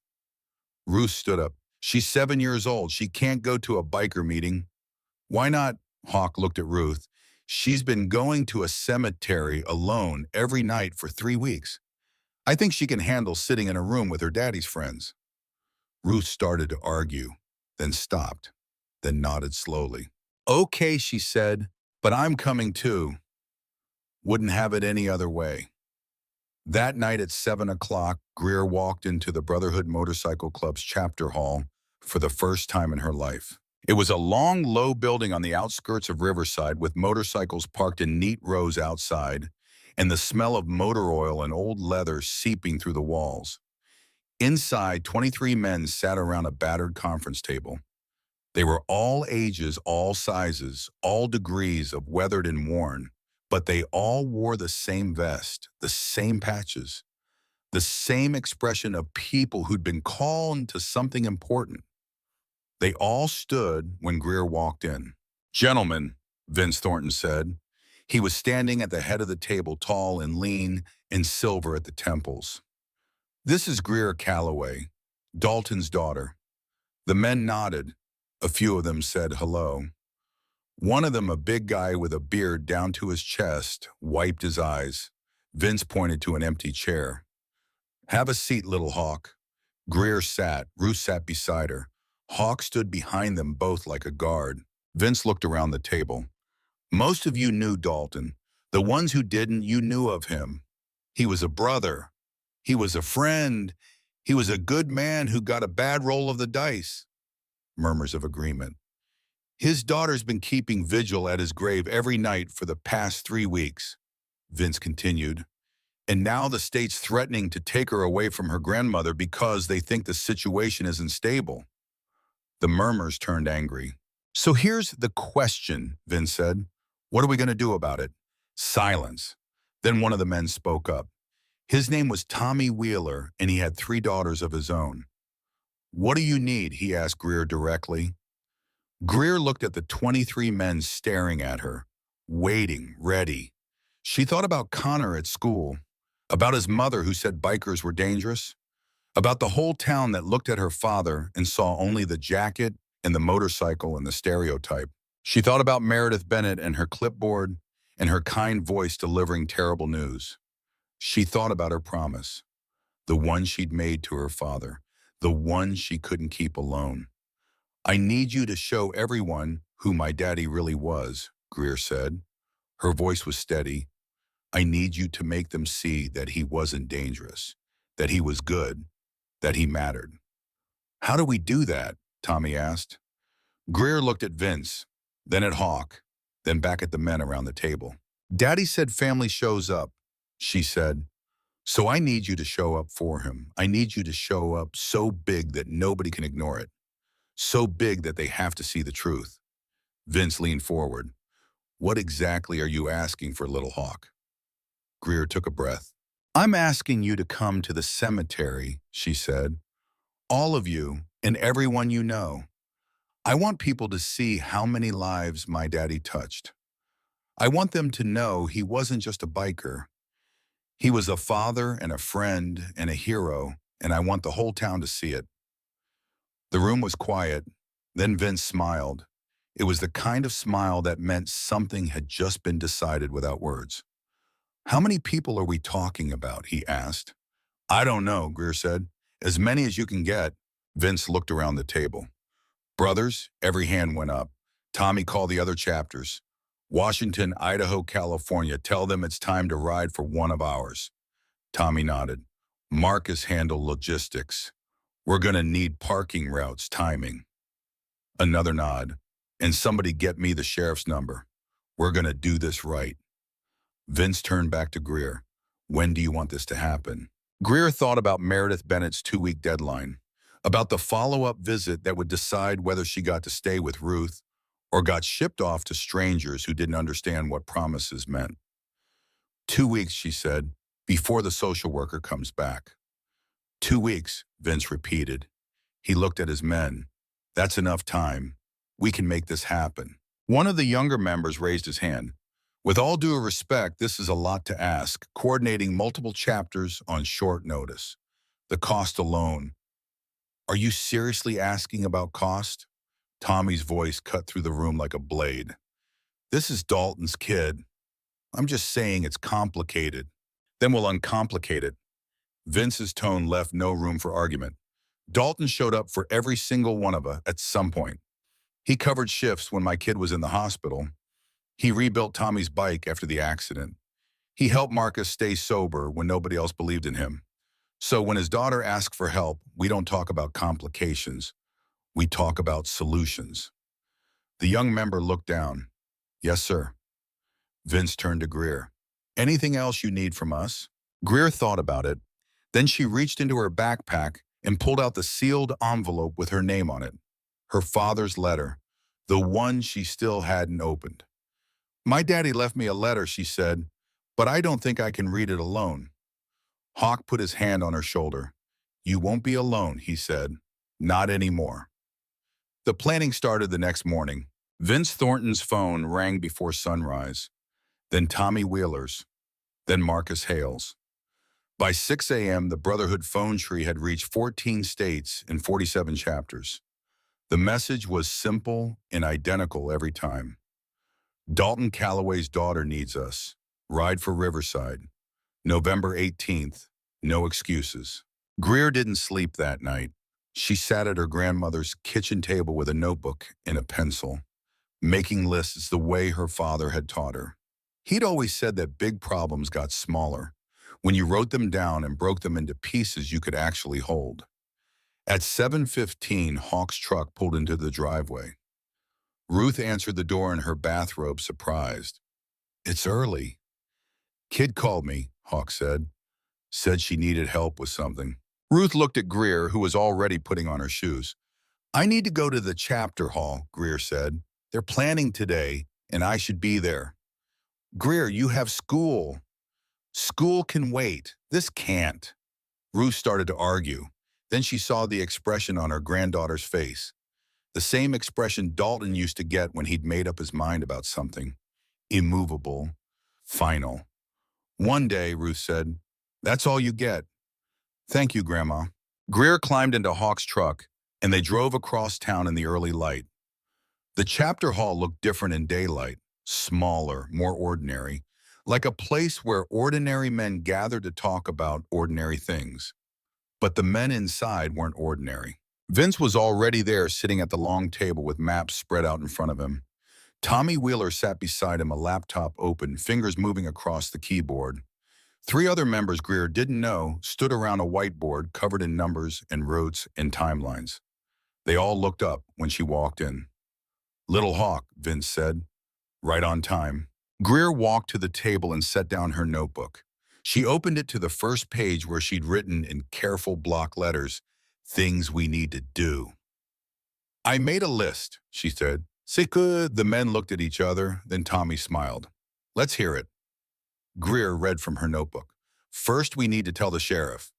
Ruth stood up. She's 7 years old. She can't go to a biker meeting. Why not? Hawk looked at Ruth. She's been going to a cemetery alone every night for 3 weeks. I think she can handle sitting in a room with her daddy's friends. Ruth started to argue, then stopped, then nodded slowly. Okay, she said, but I'm coming too. Wouldn't have it any other way. That night at 7 o'clock, Greer walked into the Brotherhood Motorcycle Club's chapter hall for the first time in her life. It was a long, low building on the outskirts of Riverside with motorcycles parked in neat rows outside and the smell of motor oil and old leather seeping through the walls. Inside, 23 men sat around a battered conference table. They were all ages, all sizes, all degrees of weathered and worn, but they all wore the same vest, the same patches, the same expression of people who'd been called to something important. They all stood when Greer walked in. Gentlemen, Vince Thornton said. He was standing at the head of the table, tall and lean and silver at the temples. This is Greer Calloway, Dalton's daughter. The men nodded. A few of them said hello. One of them, a big guy with a beard down to his chest, wiped his eyes. Vince pointed to an empty chair. Have a seat, little Hawk. Greer sat. Ruth sat beside her. Hawk stood behind them both like a guard. Vince looked around the table. Most of you knew Dalton. The ones who didn't, you knew of him. He was a brother. He was a friend. He was a good man who got a bad roll of the dice. Murmurs of agreement. His daughter's been keeping vigil at his grave every night for the past 3 weeks, Vince continued. And now the state's threatening to take her away from her grandmother because they think the situation isn't stable. The murmurs turned angry. So here's the question, Vince said. What are we going to do about it? Silence. Then one of the men spoke up. His name was Tommy Wheeler, and he had 3 daughters of his own. "What do you need?" he asked Greer directly. Greer looked at the 23 men staring at her, waiting, ready. She thought about Connor at school, about his mother who said bikers were dangerous, about the whole town that looked at her father and saw only the jacket and the motorcycle and the stereotype. She thought about Meredith Bennett and her clipboard and her kind voice delivering terrible news. She thought about her promise, the one she'd made to her father, the one she couldn't keep alone. "I need you to show everyone who my daddy really was," Greer said. Her voice was steady. "I need you to make them see that he wasn't dangerous, that he was good, that he mattered." "How do we do that?" Tommy asked. Greer looked at Vince, then at Hawk, then back at the men around the table. "Daddy said family shows up," she said. "So I need you to show up for him. I need you to show up so big that nobody can ignore it, so big that they have to see the truth." Vince leaned forward. "What exactly are you asking for, Little Hawk?" Greer took a breath. "I'm asking you to come to the cemetery," she said. "All of you and everyone you know. I want people to see how many lives my daddy touched. I want them to know he wasn't just a biker. He was a father and a friend and a hero, and I want the whole town to see it." The room was quiet. Then Vince smiled. It was the kind of smile that meant something had just been decided without words. "How many people are we talking about?" he asked. "I don't know," Greer said. "As many as you can get." Vince looked around the table. "Brothers," every hand went up. Tommy called the other chapters. "Washington, Idaho, California, tell them it's time to ride for one of ours." Tommy nodded. "Marcus handle logistics. We're going to need parking routes, timing." Another nod. "And somebody get me the sheriff's number. We're going to do this right." Vince turned back to Greer. "When do you want this to happen?" Greer thought about Meredith Bennett's 2-week deadline, about the follow-up visit that would decide whether she got to stay with Ruth or got shipped off to strangers who didn't understand what promises meant. 2 weeks, she said, before the social worker comes back. 2 weeks, Vince repeated. He looked at his men. "That's enough time. We can make this happen." One of the younger members raised his hand. "With all due respect, this is a lot to ask, coordinating multiple chapters on short notice. The cost alone." "Are you seriously asking about cost?" Tommy's voice cut through the room like a blade. "This is Dalton's kid. I'm just saying it's complicated." "Then we'll uncomplicate it." Vince's tone left no room for argument. "Dalton showed up for every single one of us at some point. He covered shifts when my kid was in the hospital. He rebuilt Tommy's bike after the accident. He helped Marcus stay sober when nobody else believed in him. So when his daughter asks for help, we don't talk about complications. We talk about solutions." The young member looked down. "Yes, sir." Vince turned to Greer. "Anything else you need from us?" Greer thought about it. Then she reached into her backpack and pulled out the sealed envelope with her name on it. Her father's letter, the one she still hadn't opened. "My daddy left me a letter," she said, "but I don't think I can read it alone." Hawk put his hand on her shoulder. "You won't be alone," he said. "Not anymore." The planning started the next morning. Vince Thornton's phone rang before sunrise, then Tommy Wheeler's, then Marcus Hale's. By 6 a.m., the Brotherhood phone tree had reached 14 states and 47 chapters. The message was simple and identical every time. "Dalton Calloway's daughter needs us. Ride for Riverside. November 18th. No excuses." Greer didn't sleep that night. She sat at her grandmother's kitchen table with a notebook and a pencil, making lists the way her father had taught her. He'd always said that big problems got smaller when you wrote them down and broke them into pieces you could actually hold. At 7:15, Hawk's truck pulled into the driveway. Ruth answered the door in her bathrobe, surprised. "It's early." "Kid called me," Hawk said. "Said she needed help with something." Ruth looked at Greer, who was already putting on her shoes. "I need to go to the chapter hall," Greer said. "They're planning today, and I should be there." "Greer, you have school." "School can wait. This can't. Ruth started to argue. Then she saw the expression on her granddaughter's face. The same expression Dalton used to get when he'd made up his mind about something. Immovable. Final. One day, Ruth said, "That's all you get." "Thank you, Grandma." Greer climbed into Hawk's truck, and they drove across town in the early light. The chapter hall looked different in daylight, smaller, more ordinary, like a place where ordinary men gathered to talk about ordinary things. But the men inside weren't ordinary. Vince was already there, sitting at the long table with maps spread out in front of him. Tommy Wheeler sat beside him, a laptop open, fingers moving across the keyboard. Three other members Greer didn't know stood around a whiteboard covered in numbers and roads and timelines. They all looked up when she walked in. "Little Hawk," Vince said. "Right on time." Greer walked to the table and set down her notebook. She opened it to the first page where she'd written in careful block letters, "Things we need to do." "I made a list," she said. "C'est good." The men looked at each other, then Tommy smiled. "Let's hear it." Greer read from her notebook. "First, we need to tell the sheriff.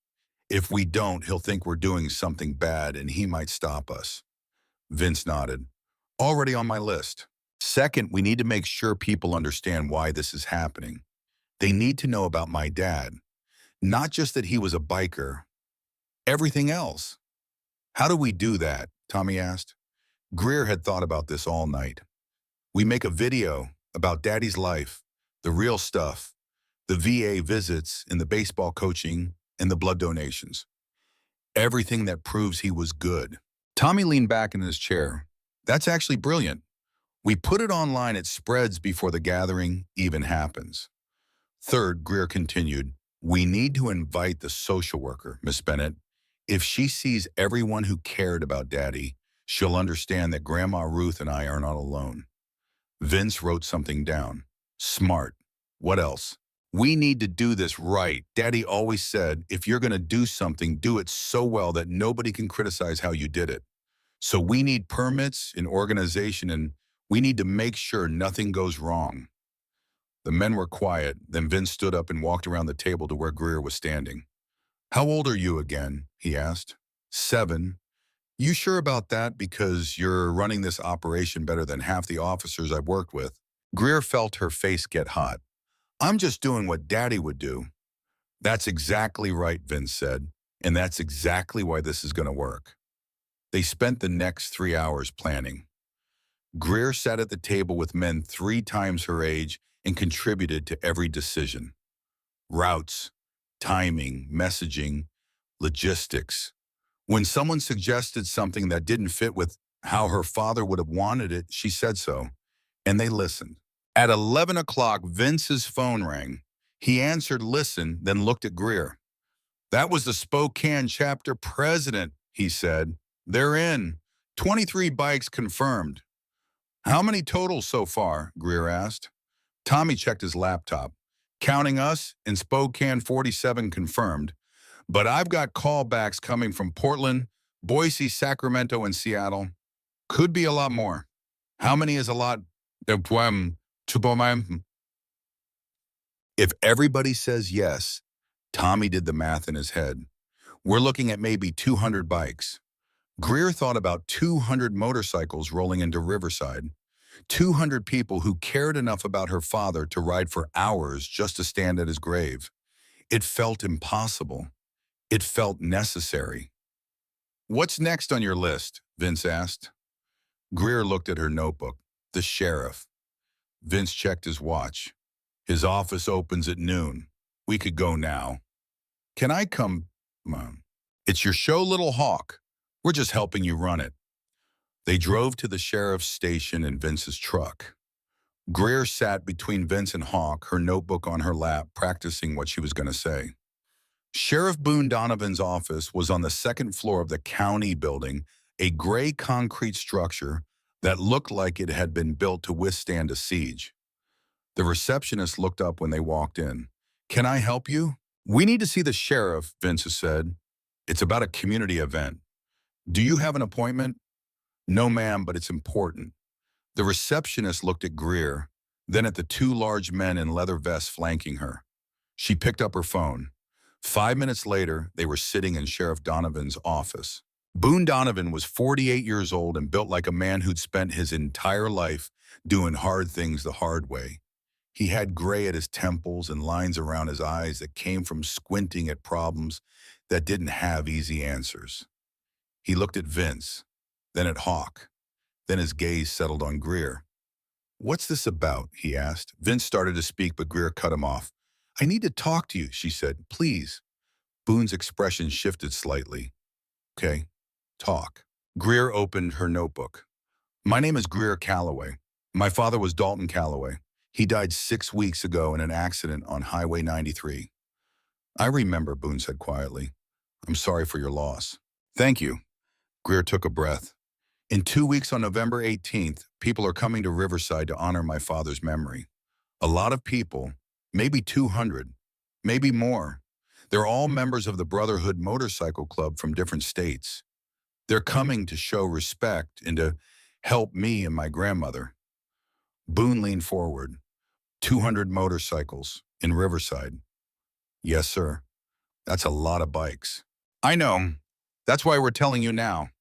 If we don't, he'll think we're doing something bad and he might stop us." Vince nodded. "Already on my list." "Second, we need to make sure people understand why this is happening. They need to know about my dad. Not just that he was a biker. Everything else." "How do we do that?" Tommy asked. Greer had thought about this all night. "We make a video about Daddy's life, the real stuff, the VA visits and the baseball coaching and the blood donations. Everything that proves he was good." Tommy leaned back in his chair. "That's actually brilliant. We put it online, it spreads before the gathering even happens." Third, Greer continued, "We need to invite the social worker, Miss Bennett. If she sees everyone who cared about Daddy, she'll understand that Grandma Ruth and I are not alone." Vince wrote something down. "Smart. What else?" "We need to do this right. Daddy always said, if you're going to do something, do it so well that nobody can criticize how you did it. So we need permits and organization, and we need to make sure nothing goes wrong." The men were quiet. Then Vince stood up and walked around the table to where Greer was standing. "How old are you again?" he asked. "7. "You sure about that? Because you're running this operation better than half the officers I've worked with." Greer felt her face get hot. "I'm just doing what Daddy would do." "That's exactly right," Vince said. "And that's exactly why this is going to work." They spent the next 3 hours planning. Greer sat at the table with men 3 times her age and contributed to every decision. Routes, timing, messaging, logistics. When someone suggested something that didn't fit with how her father would have wanted it, she said so, and they listened. At 11 o'clock, Vince's phone rang. He answered, "Listen," then looked at Greer. "That was the Spokane chapter president," he said. "They're in. 23 bikes confirmed." "How many total so far?" Greer asked. Tommy checked his laptop. "Counting us, in Spokane 47 confirmed. But I've got callbacks coming from Portland, Boise, Sacramento, and Seattle. Could be a lot more." "How many is a lot?" If everybody says yes, Tommy did the math in his head. "We're looking at maybe 200 bikes." Greer thought about 200 motorcycles rolling into Riverside. 200 people who cared enough about her father to ride for hours just to stand at his grave. It felt impossible. It felt necessary. "What's next on your list?" Vince asked. Greer looked at her notebook. "The sheriff." Vince checked his watch. "His office opens at noon. We could go now." "Can I come, Mom?" "It's your show, Little Hawk. We're just helping you run it." They drove to the sheriff's station in Vince's truck. Greer sat between Vince and Hawk, her notebook on her lap, practicing what she was going to say. Sheriff Boone Donovan's office was on the second floor of the county building, a gray concrete structure that looked like it had been built to withstand a siege. The receptionist looked up when they walked in. "Can I help you?" "We need to see the sheriff," Vince said. "It's about a community event." "Do you have an appointment?" "No, ma'am, but it's important." The receptionist looked at Greer, then at the 2 large men in leather vests flanking her. She picked up her phone. 5 minutes later, they were sitting in Sheriff Donovan's office. Boone Donovan was 48 years old and built like a man who'd spent his entire life doing hard things the hard way. He had gray at his temples and lines around his eyes that came from squinting at problems that didn't have easy answers. He looked at Vince, then at Hawk, then his gaze settled on Greer. "What's this about?" he asked. Vince started to speak, but Greer cut him off. "I need to talk to you," she said. "Please." Boone's expression shifted slightly. "Okay, talk." Greer opened her notebook. "My name is Greer Calloway. My father was Dalton Calloway. He died 6 weeks ago in an accident on Highway 93. "I remember," Boone said quietly. "I'm sorry for your loss." "Thank you." Greer took a breath. "In 2 weeks on November 18th, people are coming to Riverside to honor my father's memory. A lot of people, maybe 200, maybe more. They're all members of the Brotherhood motorcycle club from different states. They're coming to show respect and to help me and my grandmother." Boone leaned forward. 200 motorcycles in Riverside. "Yes, sir. That's a lot of bikes." "I know. That's why we're telling you now.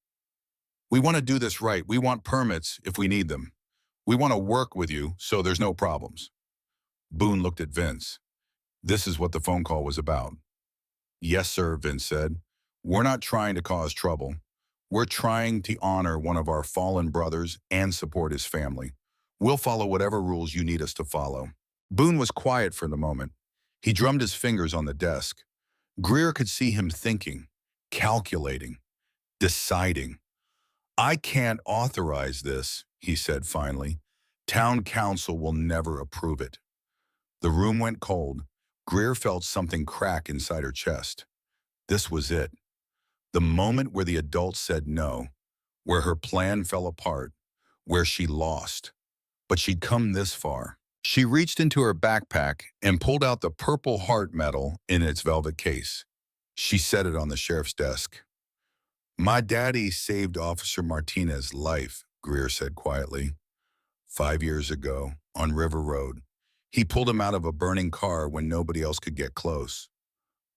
We want to do this right. We want permits if we need them. We want to work with you so there's no problems." Boone looked at Vince. "This is what the phone call was about." "Yes, sir," Vince said. "We're not trying to cause trouble. We're trying to honor one of our fallen brothers and support his family. We'll follow whatever rules you need us to follow." Boone was quiet for the moment. He drummed his fingers on the desk. Greer could see him thinking, calculating, deciding. "I can't authorize this," he said finally. "Town council will never approve it." The room went cold. Greer felt something crack inside her chest. This was it. The moment where the adults said no, where her plan fell apart, where she lost. But she'd come this far. She reached into her backpack and pulled out the Purple Heart medal in its velvet case. She set it on the sheriff's desk. "My daddy saved Officer Martinez's life," Greer said quietly. 5 years ago, on River Road. He pulled him out of a burning car when nobody else could get close."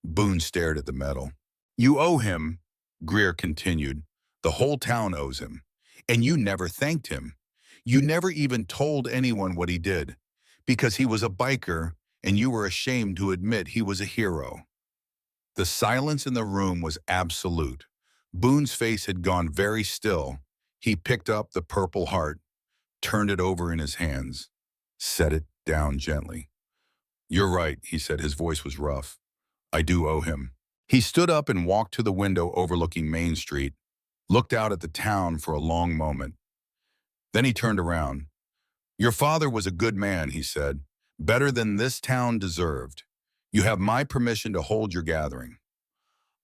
Boone stared at the medal. "You owe him," Greer continued. "The whole town owes him. And you never thanked him. You never even told anyone what he did, because he was a biker and you were ashamed to admit he was a hero." The silence in the room was absolute. Boone's face had gone very still. He picked up the Purple Heart, turned it over in his hands, set it down gently. "You're right," he said. His voice was rough. "I do owe him." He stood up and walked to the window overlooking Main Street, looked out at the town for a long moment. Then he turned around. "Your father was a good man," he said. "Better than this town deserved. You have my permission to hold your gathering.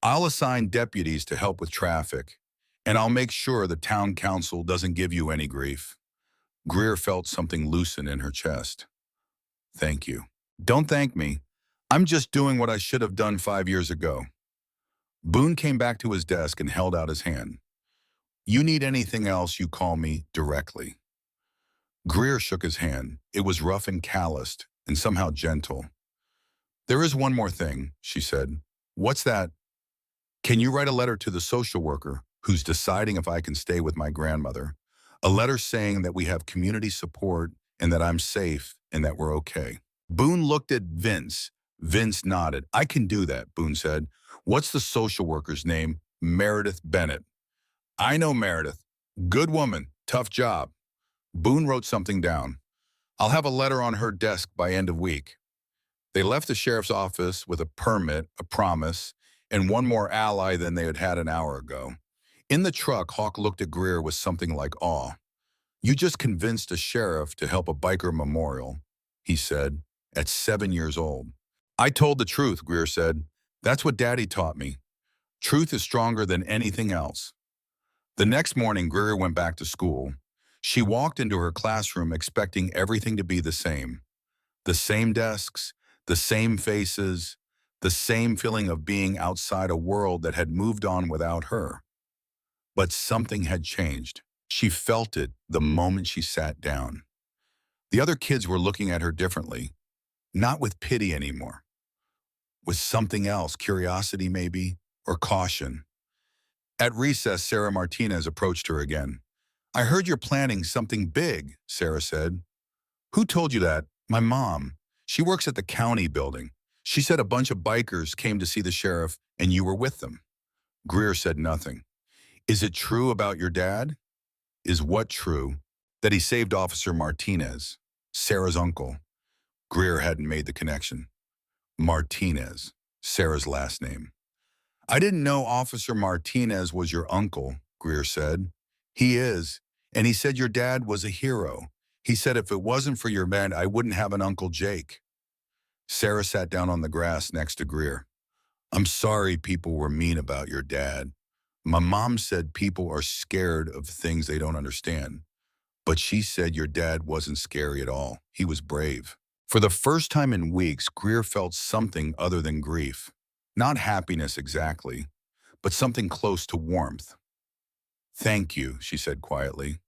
I'll assign deputies to help with traffic, and I'll make sure the town council doesn't give you any grief." Greer felt something loosen in her chest. "Thank you." "Don't thank me. I'm just doing what I should have done 5 years ago." Boone came back to his desk and held out his hand. "You need anything else, you call me directly." Greer shook his hand. It was rough and calloused, and somehow gentle. "There is one more thing," she said. "What's that?" "Can you write a letter to the social worker who's deciding if I can stay with my grandmother? A letter saying that we have community support and that I'm safe and that we're okay." Boone looked at Vince. Vince nodded. "I can do that," Boone said. "What's the social worker's name?" "Meredith Bennett." "I know Meredith. Good woman, tough job." Boone wrote something down. "I'll have a letter on her desk by end of week." They left the sheriff's office with a permit, a promise, and one more ally than they had had an hour ago. In the truck, Hawk looked at Greer with something like awe. "You just convinced a sheriff to help a biker memorial," he said, "at 7 years old." "I told the truth," Greer said. "That's what Daddy taught me. Truth is stronger than anything else." The next morning, Greer went back to school. She walked into her classroom expecting everything to be the same. The same desks, the same faces, the same feeling of being outside a world that had moved on without her. But something had changed. She felt it the moment she sat down. The other kids were looking at her differently, not with pity anymore. with something else, curiosity maybe, or caution. At recess, Sarah Martinez approached her again. I heard you're planning something big, Sarah said. Who told you that? My mom. She works at the county building. She said a bunch of bikers came to see the sheriff and you were with them. Greer said nothing. Is it true about your dad? Is what true? That he saved Officer Martinez, Sarah's uncle. Greer hadn't made the connection. Martinez, Sarah's last name. I didn't know Officer Martinez was your uncle, Greer said. He is, and he said your dad was a hero. He said if it wasn't for your dad, I wouldn't have an Uncle Jake. Sarah sat down on the grass next to Greer. I'm sorry people were mean about your dad. My mom said people are scared of things they don't understand. But she said your dad wasn't scary at all. He was brave. For the first time in weeks, Greer felt something other than grief. Not happiness exactly, but something close to warmth. Thank you, she said quietly.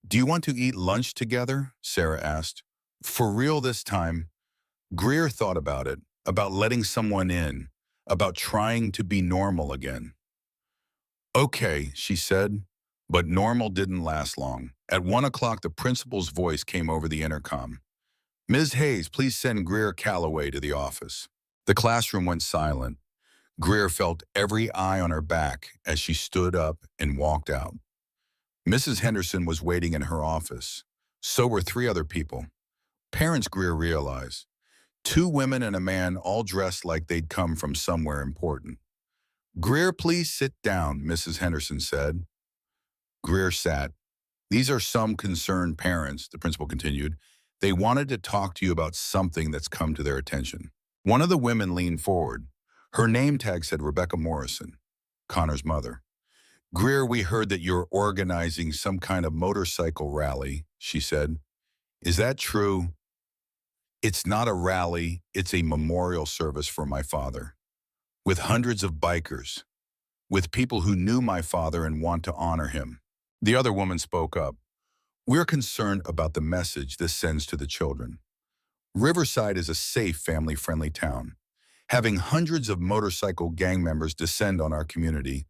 Do you want to eat lunch together? Sarah asked. For real this time. Greer thought about it, about letting someone in, about trying to be normal again. Okay, she said, but normal didn't last long. At 1 o'clock, the principal's voice came over the intercom. Ms. Hayes, please send Greer Calloway to the office. The classroom went silent. Greer felt every eye on her back as she stood up and walked out. Mrs. Henderson was waiting in her office. So were 3 other people. Parents, Greer realized. 2 women and a man all dressed like they'd come from somewhere important. Greer, please sit down, Mrs. Henderson said. Greer sat. These are some concerned parents, the principal continued. They wanted to talk to you about something that's come to their attention. One of the women leaned forward. Her name tag said Rebecca Morrison, Connor's mother. Greer, we heard that you're organizing some kind of motorcycle rally, she said. Is that true? It's not a rally, it's a memorial service for my father. With hundreds of bikers, with people who knew my father and want to honor him. The other woman spoke up. We're concerned about the message this sends to the children. Riverside is a safe, family-friendly town. Having hundreds of motorcycle gang members descend on our community.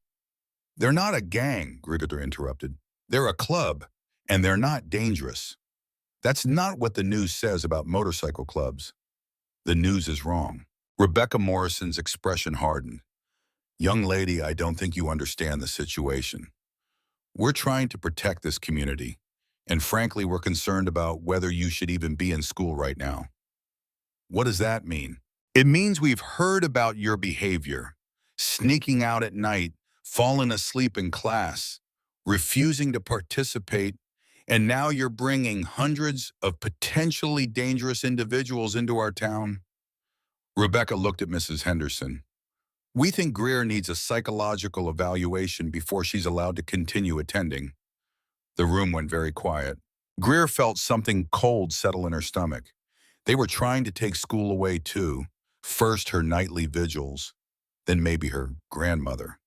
They're not a gang, Grigotter interrupted. They're a club, and they're not dangerous. That's not what the news says about motorcycle clubs. The news is wrong. Rebecca Morrison's expression hardened. Young lady, I don't think you understand the situation. We're trying to protect this community, and frankly, we're concerned about whether you should even be in school right now. What does that mean? It means we've heard about your behavior, sneaking out at night, falling asleep in class, refusing to participate, and now you're bringing hundreds of potentially dangerous individuals into our town. Rebecca looked at Mrs. Henderson. We think Greer needs a psychological evaluation before she's allowed to continue attending. The room went very quiet. Greer felt something cold settle in her stomach. They were trying to take school away too. First her nightly vigils, then maybe her grandmother.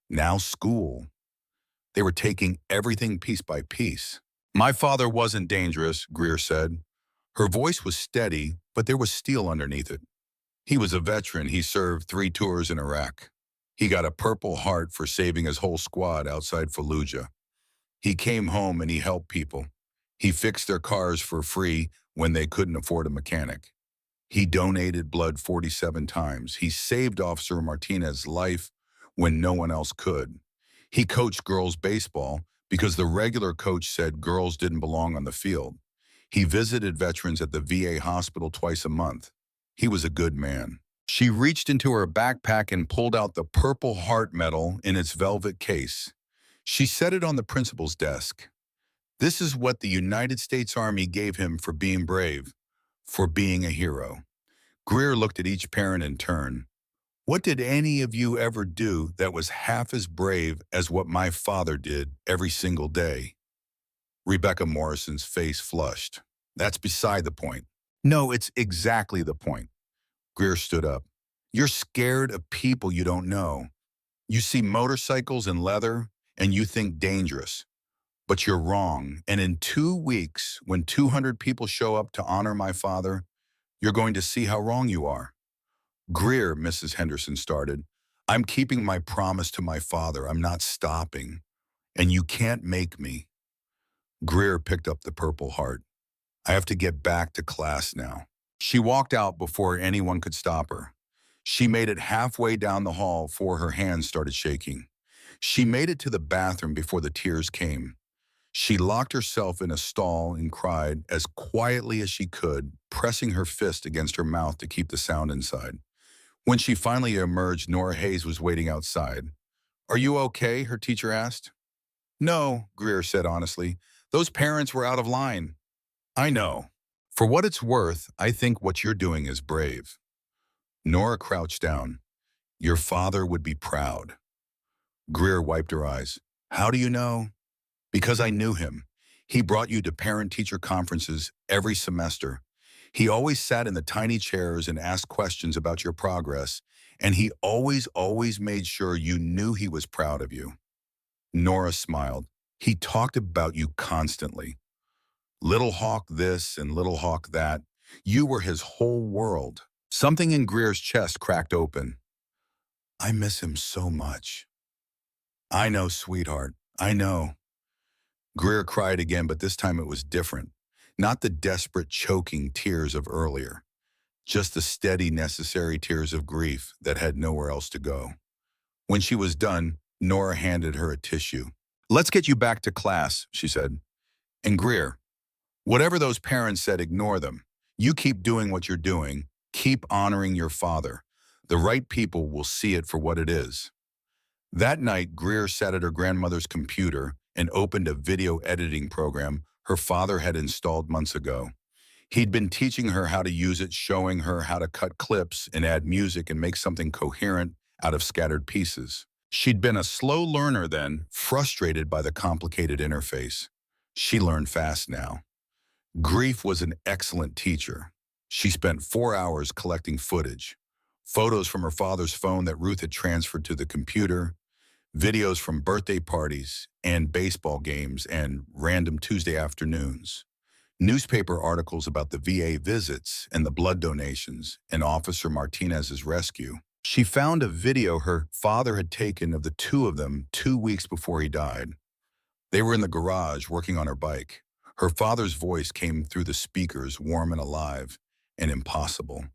Now school. They were taking everything piece by piece. My father wasn't dangerous, Greer said. Her voice was steady, but there was steel underneath it. He was a veteran. He served 3 tours in Iraq. He got a Purple Heart for saving his whole squad outside Fallujah. He came home and he helped people. He fixed their cars for free when they couldn't afford a mechanic. He donated blood 47 times. He saved Officer Martinez's life when no one else could. He coached girls baseball because the regular coach said girls didn't belong on the field. He visited veterans at the VA hospital twice a month. He was a good man. She reached into her backpack and pulled out the Purple Heart medal in its velvet case. She set it on the principal's desk. This is what the United States Army gave him for being brave, for being a hero. Greer looked at each parent in turn. What did any of you ever do that was half as brave as what my father did every single day? Rebecca Morrison's face flushed. That's beside the point. No, it's exactly the point. Greer stood up. You're scared of people you don't know. You see motorcycles and leather, and you think dangerous. But you're wrong, and in 2 weeks, when 200 people show up to honor my father, you're going to see how wrong you are. Greer, Mrs. Henderson started. I'm keeping my promise to my father. I'm not stopping. And you can't make me. Greer picked up the Purple Heart. I have to get back to class now. She walked out before anyone could stop her. She made it halfway down the hall before her hands started shaking. She made it to the bathroom before the tears came. She locked herself in a stall and cried as quietly as she could, pressing her fist against her mouth to keep the sound inside. When she finally emerged, Nora Hayes was waiting outside. Are you okay? Her teacher asked. No, Greer said honestly. Those parents were out of line. I know. For what it's worth, I think what you're doing is brave. Nora crouched down. Your father would be proud. Greer wiped her eyes. How do you know? Because I knew him. He brought you to parent-teacher conferences every semester. He always sat in the tiny chairs and asked questions about your progress, and he always made sure you knew he was proud of you. Nora smiled. He talked about you constantly. Little Hawk this and Little Hawk that. You were his whole world. Something in Greer's chest cracked open. I miss him so much. I know, sweetheart. I know. Greer cried again, but this time it was different. Not the desperate, choking tears of earlier. Just the steady, necessary tears of grief that had nowhere else to go. When she was done, Nora handed her a tissue. Let's get you back to class, she said. And Greer, whatever those parents said, ignore them. You keep doing what you're doing. Keep honoring your father. The right people will see it for what it is. That night, Greer sat at her grandmother's computer and opened a video editing program her father had installed months ago. He'd been teaching her how to use it, showing her how to cut clips and add music and make something coherent out of scattered pieces. She'd been a slow learner then, frustrated by the complicated interface. She learned fast now. Grief was an excellent teacher. She spent 4 hours collecting footage, photos from her father's phone that Ruth had transferred to the computer, videos from birthday parties and baseball games and random Tuesday afternoons, newspaper articles about the VA visits and the blood donations and Officer Martinez's rescue. She found a video her father had taken of the two of them 2 weeks before he died. They were in the garage working on her bike. Her father's voice came through the speakers, warm and alive and impossible.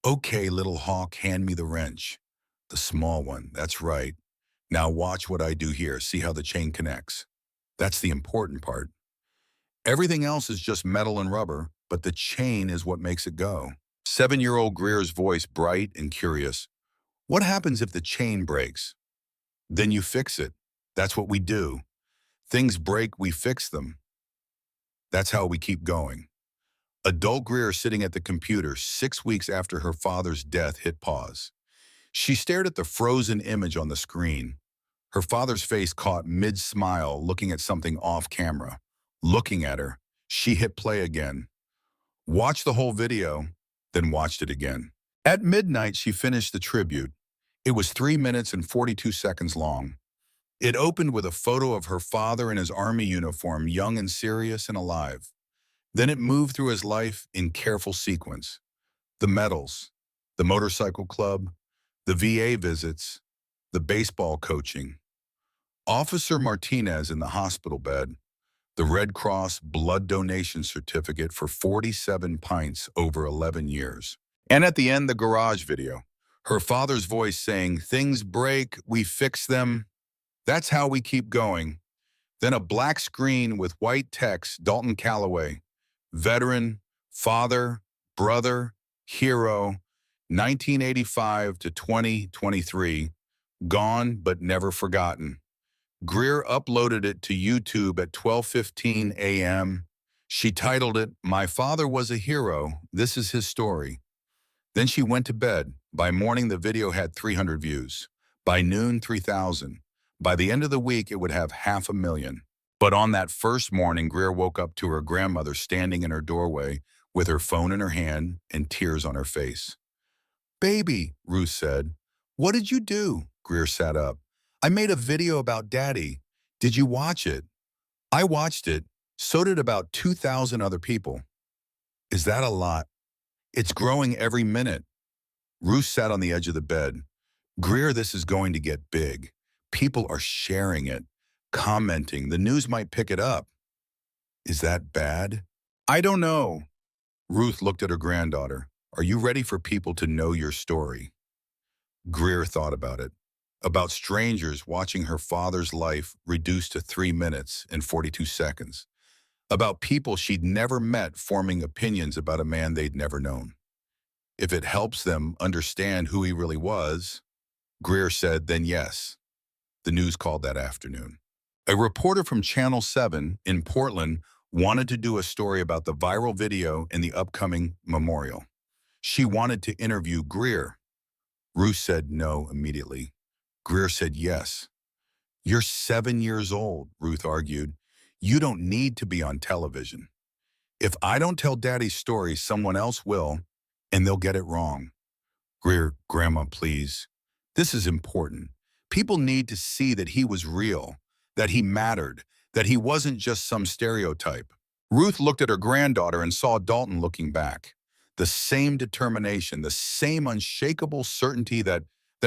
Okay, little Hawk, hand me the wrench. The small one, that's right. Now watch what I do here. See how the chain connects. That's the important part. Everything else is just metal and rubber, but the chain is what makes it go. 7-year-old Greer's voice, bright and curious. What happens if the chain breaks? Then you fix it. That's what we do. Things break, we fix them. That's how we keep going. Adult Greer, sitting at the computer 6 weeks after her father's death, hit pause. She stared at the frozen image on the screen. Her father's face caught mid-smile, looking at something off camera. Looking at her, she hit play again. Watched the whole video, then watched it again. At midnight, she finished the tribute. It was 3 minutes and 42 seconds long. It opened with a photo of her father in his army uniform, young and serious and alive. Then it moved through his life in careful sequence. The medals, the motorcycle club, the VA visits, the baseball coaching. Officer Martinez in the hospital bed, the Red Cross blood donation certificate for 47 pints over 11 years. And at the end, the garage video. Her father's voice saying, things break, we fix them. That's how we keep going. Then a black screen with white text, Dalton Calloway, veteran, father, brother, hero, 1985 to 2023, gone but never forgotten. Greer uploaded it to YouTube at 12:15 a.m. She titled it, My Father Was a Hero, This is His Story. Then she went to bed. By morning, the video had 300 views. By noon, 3,000. By the end of the week, it would have 500,000. But on that first morning, Greer woke up to her grandmother standing in her doorway with her phone in her hand and tears on her face. Baby, Ruth said. What did you do? Greer sat up. I made a video about Daddy. Did you watch it? I watched it. So did about 2,000 other people. Is that a lot? It's growing every minute. Ruth sat on the edge of the bed. Greer, this is going to get big. People are sharing it, commenting. The news might pick it up. Is that bad? I don't know. Ruth looked at her granddaughter. Are you ready for people to know your story? Greer thought about it. About strangers watching her father's life reduced to 3 minutes and 42 seconds. About people she'd never met forming opinions about a man they'd never known. If it helps them understand who he really was, Greer said, then yes. The news called that afternoon. A reporter from Channel 7 in Portland wanted to do a story about the viral video and the upcoming memorial. She wanted to interview Greer. Ruth said no immediately. Greer said yes. You're 7 years old, Ruth argued. You don't need to be on television. If I don't tell Daddy's story, someone else will, and they'll get it wrong. Greer, Grandma, please. This is important. People need to see that he was real, that he mattered, that he wasn't just some stereotype. Ruth looked at her granddaughter and saw Dalton looking back. The same determination, the same unshakable certainty that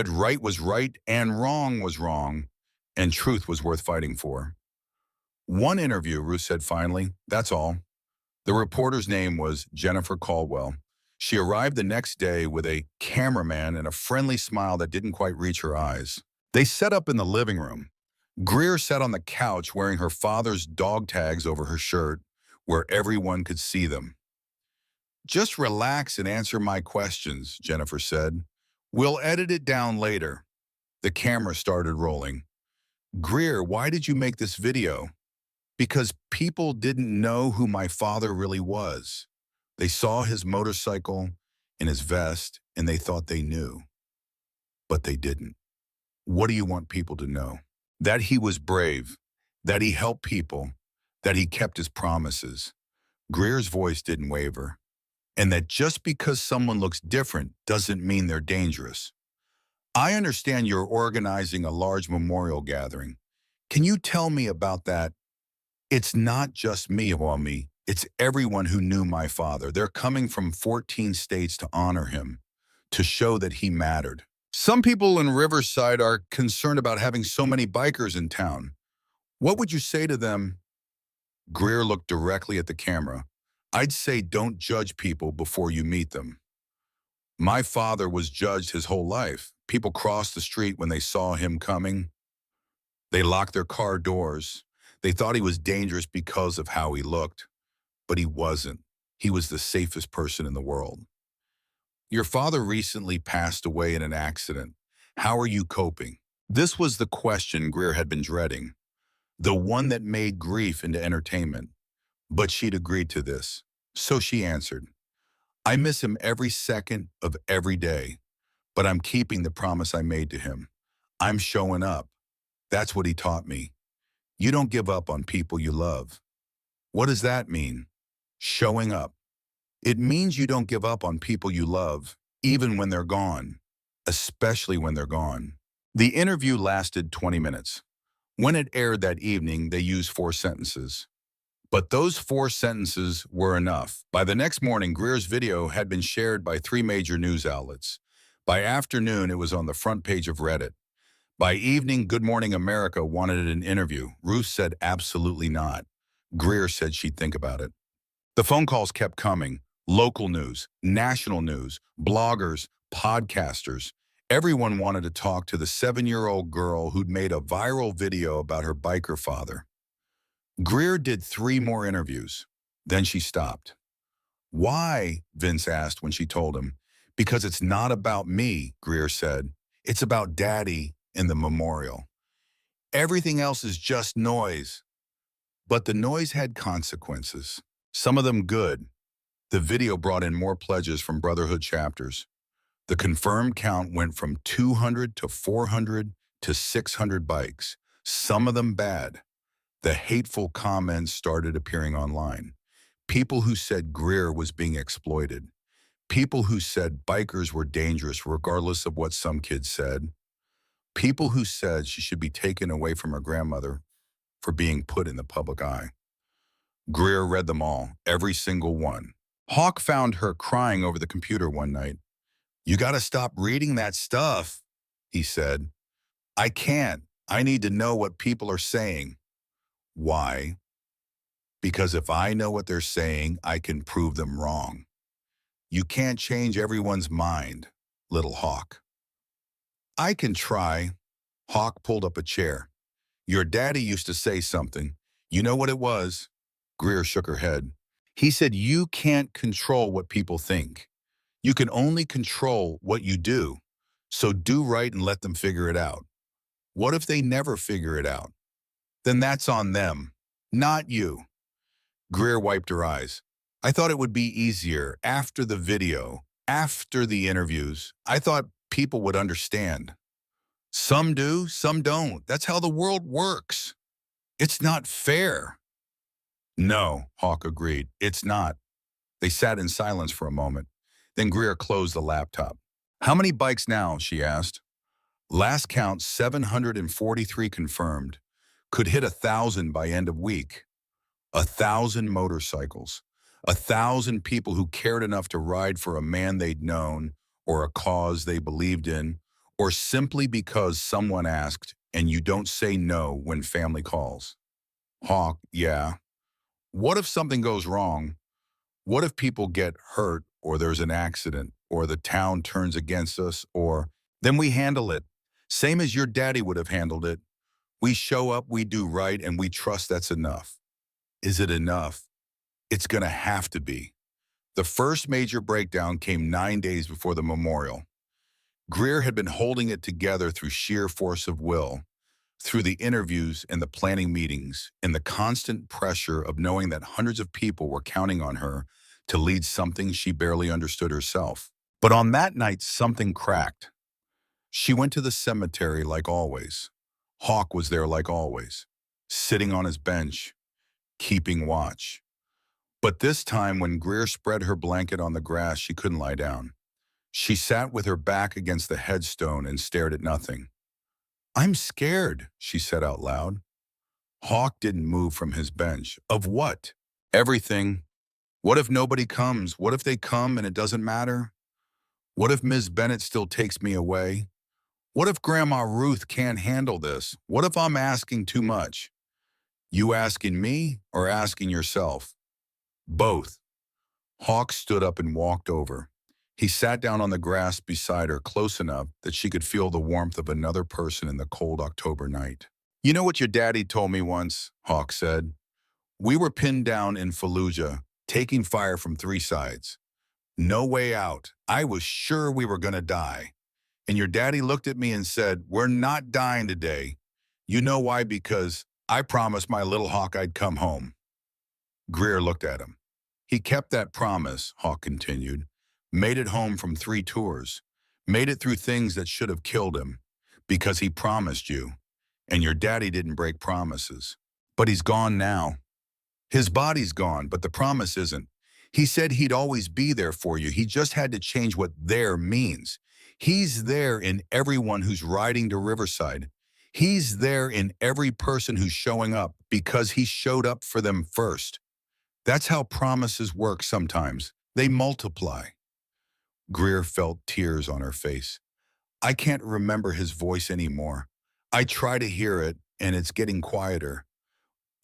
right was right and wrong was wrong, and truth was worth fighting for. One interview, Ruth said finally, that's all. The reporter's name was Jennifer Caldwell. She arrived the next day with a cameraman and a friendly smile that didn't quite reach her eyes. They set up in the living room. Greer sat on the couch wearing her father's dog tags over her shirt, where everyone could see them. Just relax and answer my questions, Jennifer said. We'll edit it down later. The camera started rolling. Greer, why did you make this video? Because people didn't know who my father really was. They saw his motorcycle and his vest, and they thought they knew. But they didn't. What do you want people to know? That he was brave, that he helped people, that he kept his promises. Greer's voice didn't waver. And that just because someone looks different doesn't mean they're dangerous. I understand you're organizing a large memorial gathering. Can you tell me about that? It's not just me, Wami. It's everyone who knew my father. They're coming from 14 states to honor him, to show that he mattered. Some people in Riverside are concerned about having so many bikers in town. What would you say to them? Greer looked directly at the camera. I'd say don't judge people before you meet them. My father was judged his whole life. People crossed the street when they saw him coming. They locked their car doors. They thought he was dangerous because of how he looked. But he wasn't. He was the safest person in the world. Your father recently passed away in an accident. How are you coping? This was the question Greer had been dreading, the one that made grief into entertainment. But she'd agreed to this. So she answered, I miss him every second of every day, but I'm keeping the promise I made to him. I'm showing up. That's what he taught me. You don't give up on people you love. What does that mean? Showing up. It means you don't give up on people you love, even when they're gone, especially when they're gone. The interview lasted 20 minutes. When it aired that evening, they used 4 sentences. But those 4 sentences were enough. By the next morning, Greer's video had been shared by 3 major news outlets. By afternoon, it was on the front page of Reddit. By evening, Good Morning America wanted an interview. Ruth said absolutely not. Greer said she'd think about it. The phone calls kept coming. Local news, national news, bloggers, podcasters. Everyone wanted to talk to the 7-year-old girl who'd made a viral video about her biker father. Greer did 3 more interviews. Then she stopped. Why? Vince asked when she told him. Because it's not about me, Greer said. It's about Daddy and the memorial. Everything else is just noise. But the noise had consequences. Some of them good. The video brought in more pledges from Brotherhood chapters. The confirmed count went from 200 to 400 to 600 bikes, some of them bad. The hateful comments started appearing online. People who said Greer was being exploited. People who said bikers were dangerous regardless of what some kids said. People who said she should be taken away from her grandmother for being put in the public eye. Greer read them all, every single one. Hawk found her crying over the computer one night. You got to stop reading that stuff, he said. I can't. I need to know what people are saying. Why? Because if I know what they're saying, I can prove them wrong. You can't change everyone's mind, little Hawk. I can try. Hawk pulled up a chair. Your daddy used to say something. You know what it was? Greer shook her head. He said you can't control what people think. You can only control what you do. So do right and let them figure it out. What if they never figure it out? Then that's on them, not you. Greer wiped her eyes. I thought it would be easier after the video, after the interviews. I thought people would understand. Some do, some don't. That's how the world works. It's not fair. No, Hawk agreed. It's not. They sat in silence for a moment. Then Greer closed the laptop. How many bikes now? She asked. Last count, 743 confirmed. Could hit 1,000 by end of week. 1,000 motorcycles. 1,000 people who cared enough to ride for a man they'd known, or a cause they believed in, or simply because someone asked and you don't say no when family calls. Hawk, yeah. What if something goes wrong? What if people get hurt, or there's an accident, or the town turns against us, or then we handle it. Same as your daddy would have handled it. We show up, we do right, and we trust that's enough. Is it enough? It's going to have to be. The first major breakdown came 9 days before the memorial. Greer had been holding it together through sheer force of will, through the interviews and the planning meetings, and the constant pressure of knowing that hundreds of people were counting on her to lead something she barely understood herself. But on that night, something cracked. She went to the cemetery like always. Hawk was there like always, sitting on his bench, keeping watch. But this time, when Greer spread her blanket on the grass, she couldn't lie down. She sat with her back against the headstone and stared at nothing. I'm scared, she said out loud. Hawk didn't move from his bench. Of what? Everything. What if nobody comes? What if they come and it doesn't matter? What if Ms. Bennett still takes me away? What if Grandma Ruth can't handle this? What if I'm asking too much? You asking me or asking yourself? Both. Hawk stood up and walked over. He sat down on the grass beside her, close enough that she could feel the warmth of another person in the cold October night. You know what your daddy told me once, Hawk said. We were pinned down in Fallujah, taking fire from 3 sides. No way out. I was sure we were going to die. And your daddy looked at me and said, we're not dying today. You know why? Because I promised my little Hawk I'd come home. Greer looked at him. He kept that promise, Hawk continued. Made it home from 3 tours. Made it through things that should have killed him. Because he promised you. And your daddy didn't break promises. But he's gone now. His body's gone, but the promise isn't. He said he'd always be there for you. He just had to change what there means. He's there in everyone who's riding to Riverside. He's there in every person who's showing up because he showed up for them first. That's how promises work sometimes. They multiply. Greer felt tears on her face. I can't remember his voice anymore. I try to hear it, and it's getting quieter,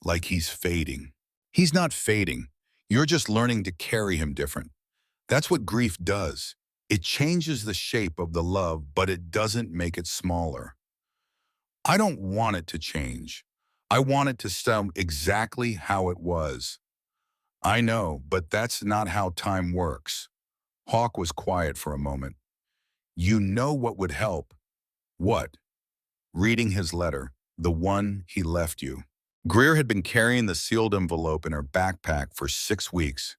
like he's fading. He's not fading. You're just learning to carry him different. That's what grief does. It changes the shape of the love, but it doesn't make it smaller. I don't want it to change. I want it to stay exactly how it was. I know, but that's not how time works. Hawk was quiet for a moment. You know what would help? What? Reading his letter, the one he left you. Greer had been carrying the sealed envelope in her backpack for 6 weeks.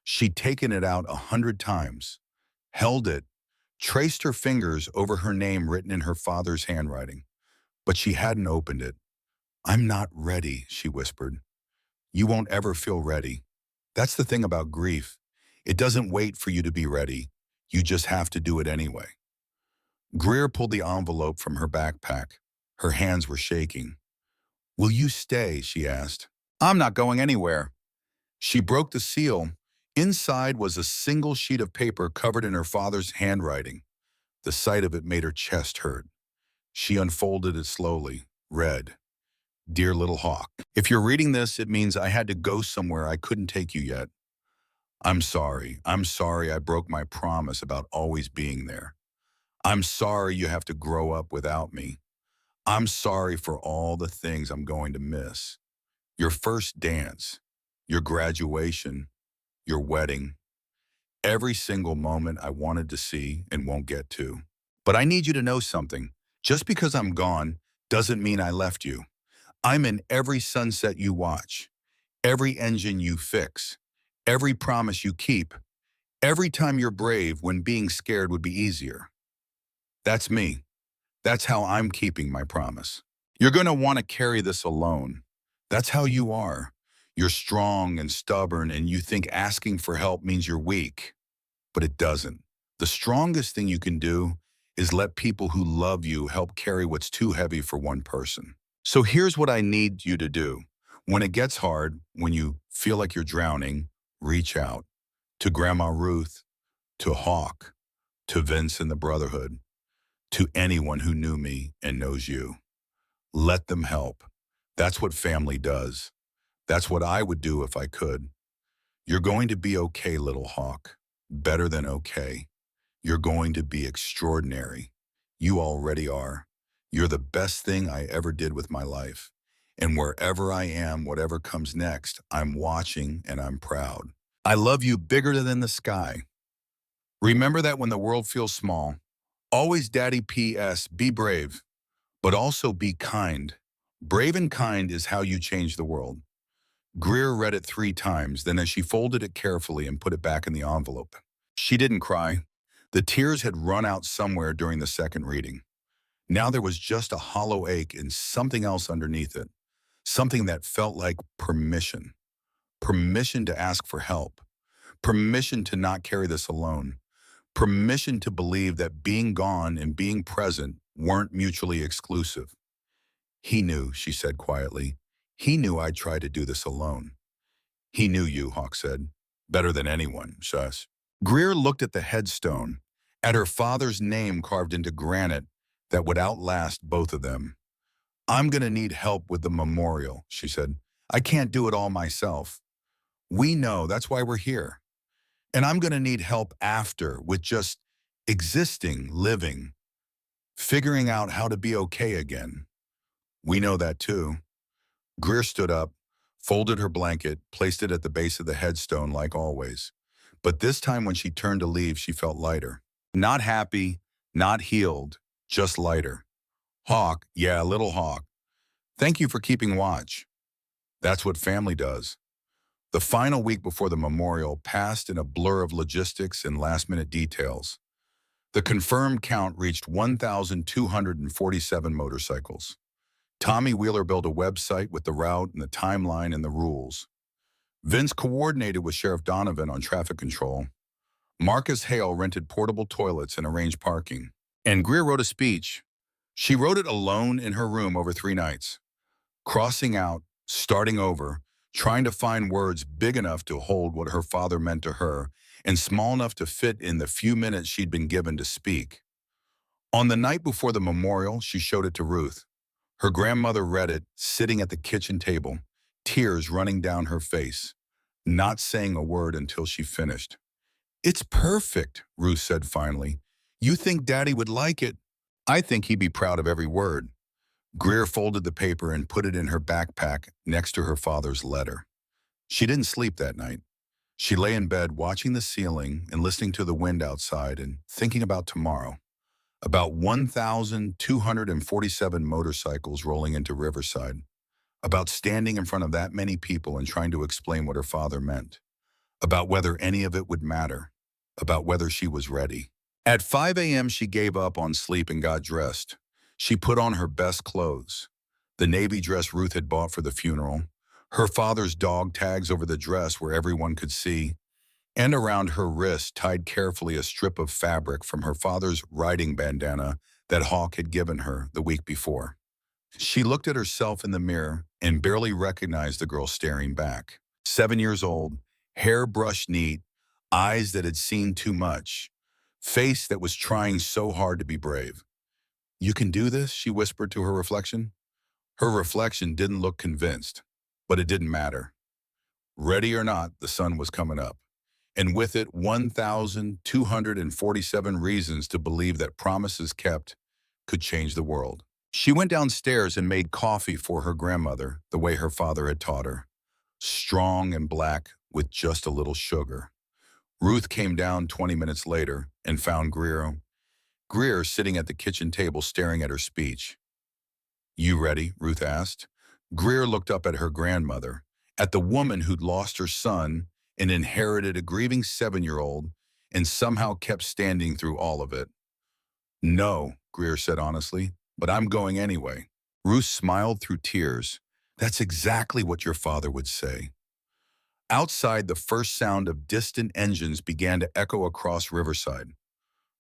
She'd taken it out 100 times, held it, traced her fingers over her name written in her father's handwriting. But she hadn't opened it. I'm not ready, she whispered. You won't ever feel ready. That's the thing about grief. It doesn't wait for you to be ready. You just have to do it anyway. Greer pulled the envelope from her backpack. Her hands were shaking. Will you stay? She asked. I'm not going anywhere. She broke the seal. Inside was a single sheet of paper covered in her father's handwriting. The sight of it made her chest hurt. She unfolded it slowly, read, "Dear little Hawk, if you're reading this, it means I had to go somewhere I couldn't take you yet. I'm sorry. I'm sorry I broke my promise about always being there. I'm sorry you have to grow up without me. I'm sorry for all the things I'm going to miss. Your first dance, your graduation, your wedding, every single moment I wanted to see and won't get to. But I need you to know something. Just because I'm gone doesn't mean I left you. I'm in every sunset you watch, every engine you fix, every promise you keep, every time you're brave when being scared would be easier. That's me. That's how I'm keeping my promise. You're going to want to carry this alone. That's how you are. You're strong and stubborn, and you think asking for help means you're weak, but it doesn't. The strongest thing you can do is let people who love you help carry what's too heavy for one person. So here's what I need you to do. When it gets hard, when you feel like you're drowning, reach out to Grandma Ruth, to Hawk, to Vince and the Brotherhood, to anyone who knew me and knows you. Let them help. That's what family does. That's what I would do if I could. You're going to be okay, little Hawk. Better than okay. You're going to be extraordinary. You already are. You're the best thing I ever did with my life. And wherever I am, whatever comes next, I'm watching and I'm proud. I love you bigger than the sky. Remember that when the world feels small. Always Daddy P.S. Be brave, but also be kind. Brave and kind is how you change the world. Greer read it 3 times, then as she folded it carefully and put it back in the envelope. She didn't cry. The tears had run out somewhere during the second reading. Now there was just a hollow ache and something else underneath it. Something that felt like permission. Permission to ask for help. Permission to not carry this alone. Permission to believe that being gone and being present weren't mutually exclusive. He knew, she said quietly. He knew I'd try to do this alone. He knew you, Hawk said. Better than anyone, Shush. Greer looked at the headstone, at her father's name carved into granite that would outlast both of them. I'm going to need help with the memorial, she said. I can't do it all myself. We know, that's why we're here. And I'm going to need help after with just existing, living, figuring out how to be okay again. We know that too. Greer stood up, folded her blanket, placed it at the base of the headstone like always. But this time when she turned to leave, she felt lighter. Not happy, not healed, just lighter. Hawk, yeah, little Hawk. Thank you for keeping watch. That's what family does. The final week before the memorial passed in a blur of logistics and last-minute details. The confirmed count reached 1,247 motorcycles. Tommy Wheeler built a website with the route and the timeline and the rules. Vince coordinated with Sheriff Donovan on traffic control. Marcus Hale rented portable toilets and arranged parking. And Greer wrote a speech. She wrote it alone in her room over 3 nights, crossing out, starting over, trying to find words big enough to hold what her father meant to her and small enough to fit in the few minutes she'd been given to speak. On the night before the memorial, she showed it to Ruth. Her grandmother read it, sitting at the kitchen table, tears running down her face, not saying a word until she finished. It's perfect, Ruth said finally. You think Daddy would like it? I think he'd be proud of every word. Greer folded the paper and put it in her backpack next to her father's letter. She didn't sleep that night. She lay in bed watching the ceiling and listening to the wind outside and thinking about tomorrow. About 1,247 motorcycles rolling into Riverside. About standing in front of that many people and trying to explain what her father meant. About whether any of it would matter. About whether she was ready. At 5 a.m., she gave up on sleep and got dressed. She put on her best clothes. The navy dress Ruth had bought for the funeral. Her father's dog tags over the dress where everyone could see. And around her wrist tied carefully a strip of fabric from her father's riding bandana that Hawk had given her the week before. She looked at herself in the mirror and barely recognized the girl staring back. 7 years old, Hair brushed neat, eyes that had seen too much, face that was trying so hard to be brave. "You can do this?" she whispered to her reflection. Her reflection didn't look convinced, but it didn't matter. Ready or not, the sun was coming up, and with it 1,247 reasons to believe that promises kept could change the world. She went downstairs and made coffee for her grandmother the way her father had taught her, strong and black with just a little sugar. Ruth came down 20 minutes later and found Greer sitting at the kitchen table staring at her speech. "You ready?" Ruth asked. Greer looked up at her grandmother, at the woman who'd lost her son and inherited a grieving 7-year-old and somehow kept standing through all of it. "No," Greer said honestly, "but I'm going anyway." Ruth smiled through tears. "That's exactly what your father would say." Outside, the first sound of distant engines began to echo across Riverside.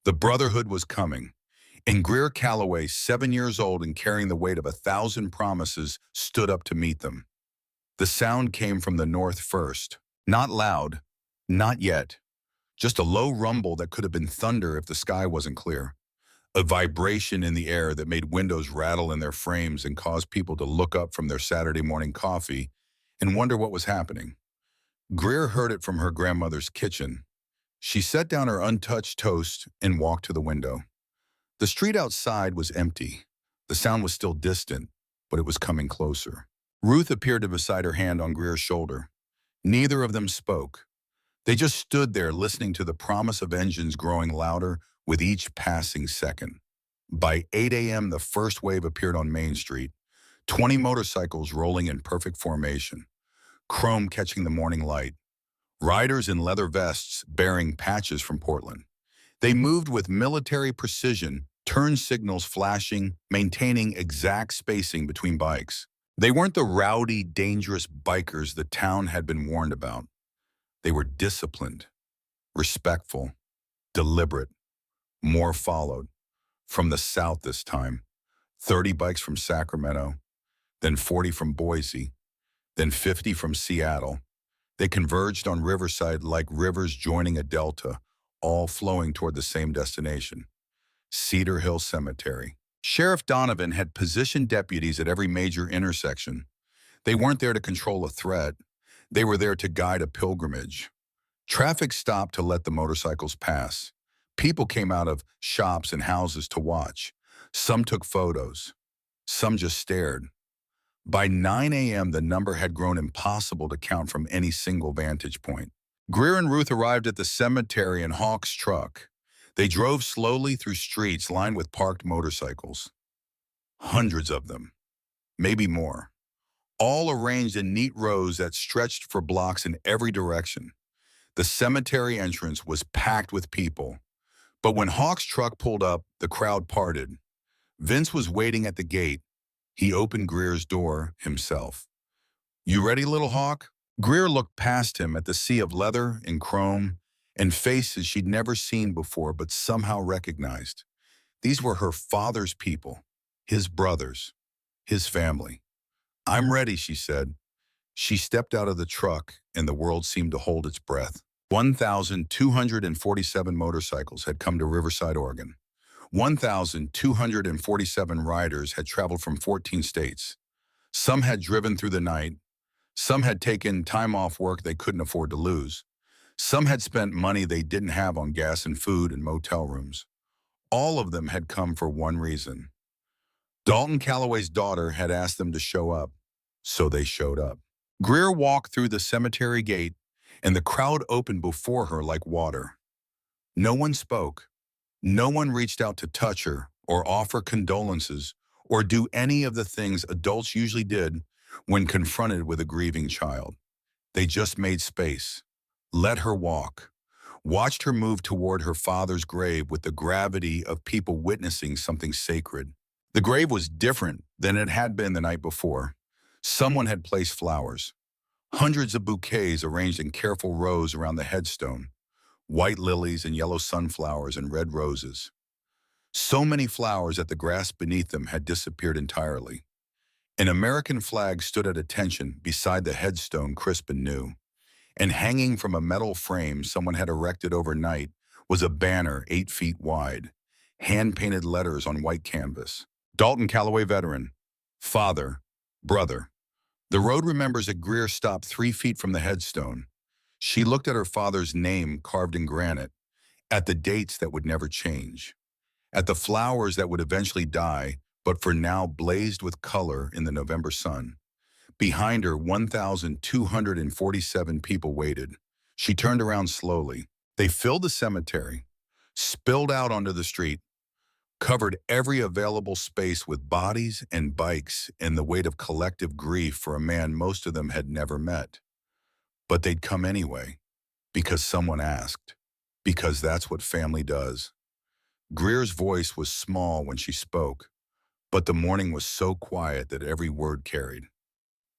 The Brotherhood was coming, and Greer Calloway, 7 years old and carrying the weight of 1,000 promises, stood up to meet them. The sound came from the north first. Not loud, not yet. Just a low rumble that could have been thunder if the sky wasn't clear. A vibration in the air that made windows rattle in their frames and caused people to look up from their Saturday morning coffee and wonder what was happening. Greer heard it from her grandmother's kitchen. She set down her untouched toast and walked to the window. The street outside was empty. The sound was still distant, but it was coming closer. Ruth appeared to beside her hand on Greer's shoulder. Neither of them spoke. They just stood there listening to the promise of engines growing louder with each passing second. By 8 a.m., the first wave appeared on Main Street, 20 motorcycles rolling in perfect formation, chrome catching the morning light, riders in leather vests bearing patches from Portland. They moved with military precision, turn signals flashing, maintaining exact spacing between bikes. They weren't the rowdy, dangerous bikers the town had been warned about. They were disciplined, respectful, deliberate. More followed. From the south this time. 30 bikes from Sacramento, then 40 from Boise, then 50 from Seattle. They converged on Riverside like rivers joining a delta, all flowing toward the same destination, Cedar Hill Cemetery. Sheriff Donovan had positioned deputies at every major intersection. They weren't there to control a threat. They were there to guide a pilgrimage. Traffic stopped to let the motorcycles pass. People came out of shops and houses to watch. Some took photos. Some just stared. By 9 a.m., the number had grown impossible to count from any single vantage point. Greer and Ruth arrived at the cemetery in Hawk's truck. They drove slowly through streets lined with parked motorcycles. Hundreds of them, maybe more, all arranged in neat rows that stretched for blocks in every direction. The cemetery entrance was packed with people. But when Hawk's truck pulled up, the crowd parted. Vince was waiting at the gate. He opened Greer's door himself. "You ready, little Hawk?" Greer looked past him at the sea of leather and chrome and faces she'd never seen before but somehow recognized. These were her father's people, his brothers, his family. "I'm ready," she said. She stepped out of the truck and the world seemed to hold its breath. 1,247 motorcycles had come to Riverside, Oregon. 1,247 riders had traveled from 14 states. Some had driven through the night. Some had taken time off work they couldn't afford to lose. Some had spent money they didn't have on gas and food and motel rooms. All of them had come for one reason. Dalton Calloway's daughter had asked them to show up, so they showed up. Greer walked through the cemetery gate, and the crowd opened before her like water. No one spoke. No one reached out to touch her or offer condolences or do any of the things adults usually did when confronted with a grieving child. They just made space, let her walk, watched her move toward her father's grave with the gravity of people witnessing something sacred. The grave was different than it had been the night before. Someone had placed flowers. Hundreds of bouquets arranged in careful rows around the headstone, white lilies and yellow sunflowers and red roses. So many flowers that the grass beneath them had disappeared entirely. An American flag stood at attention beside the headstone, crisp and new. And hanging from a metal frame someone had erected overnight was a banner 8 feet wide, hand-painted letters on white canvas. Dalton Calloway veteran. Father. Brother. The road remembers a Greer stopped 3 feet from the headstone. She looked at her father's name carved in granite, at the dates that would never change, at the flowers that would eventually die, but for now blazed with color in the November sun. Behind her, 1,247 people waited. She turned around slowly. They filled the cemetery, spilled out onto the street, covered every available space with bodies and bikes and the weight of collective grief for a man most of them had never met. But they'd come anyway, because someone asked, because that's what family does. Greer's voice was small when she spoke, but the morning was so quiet that every word carried.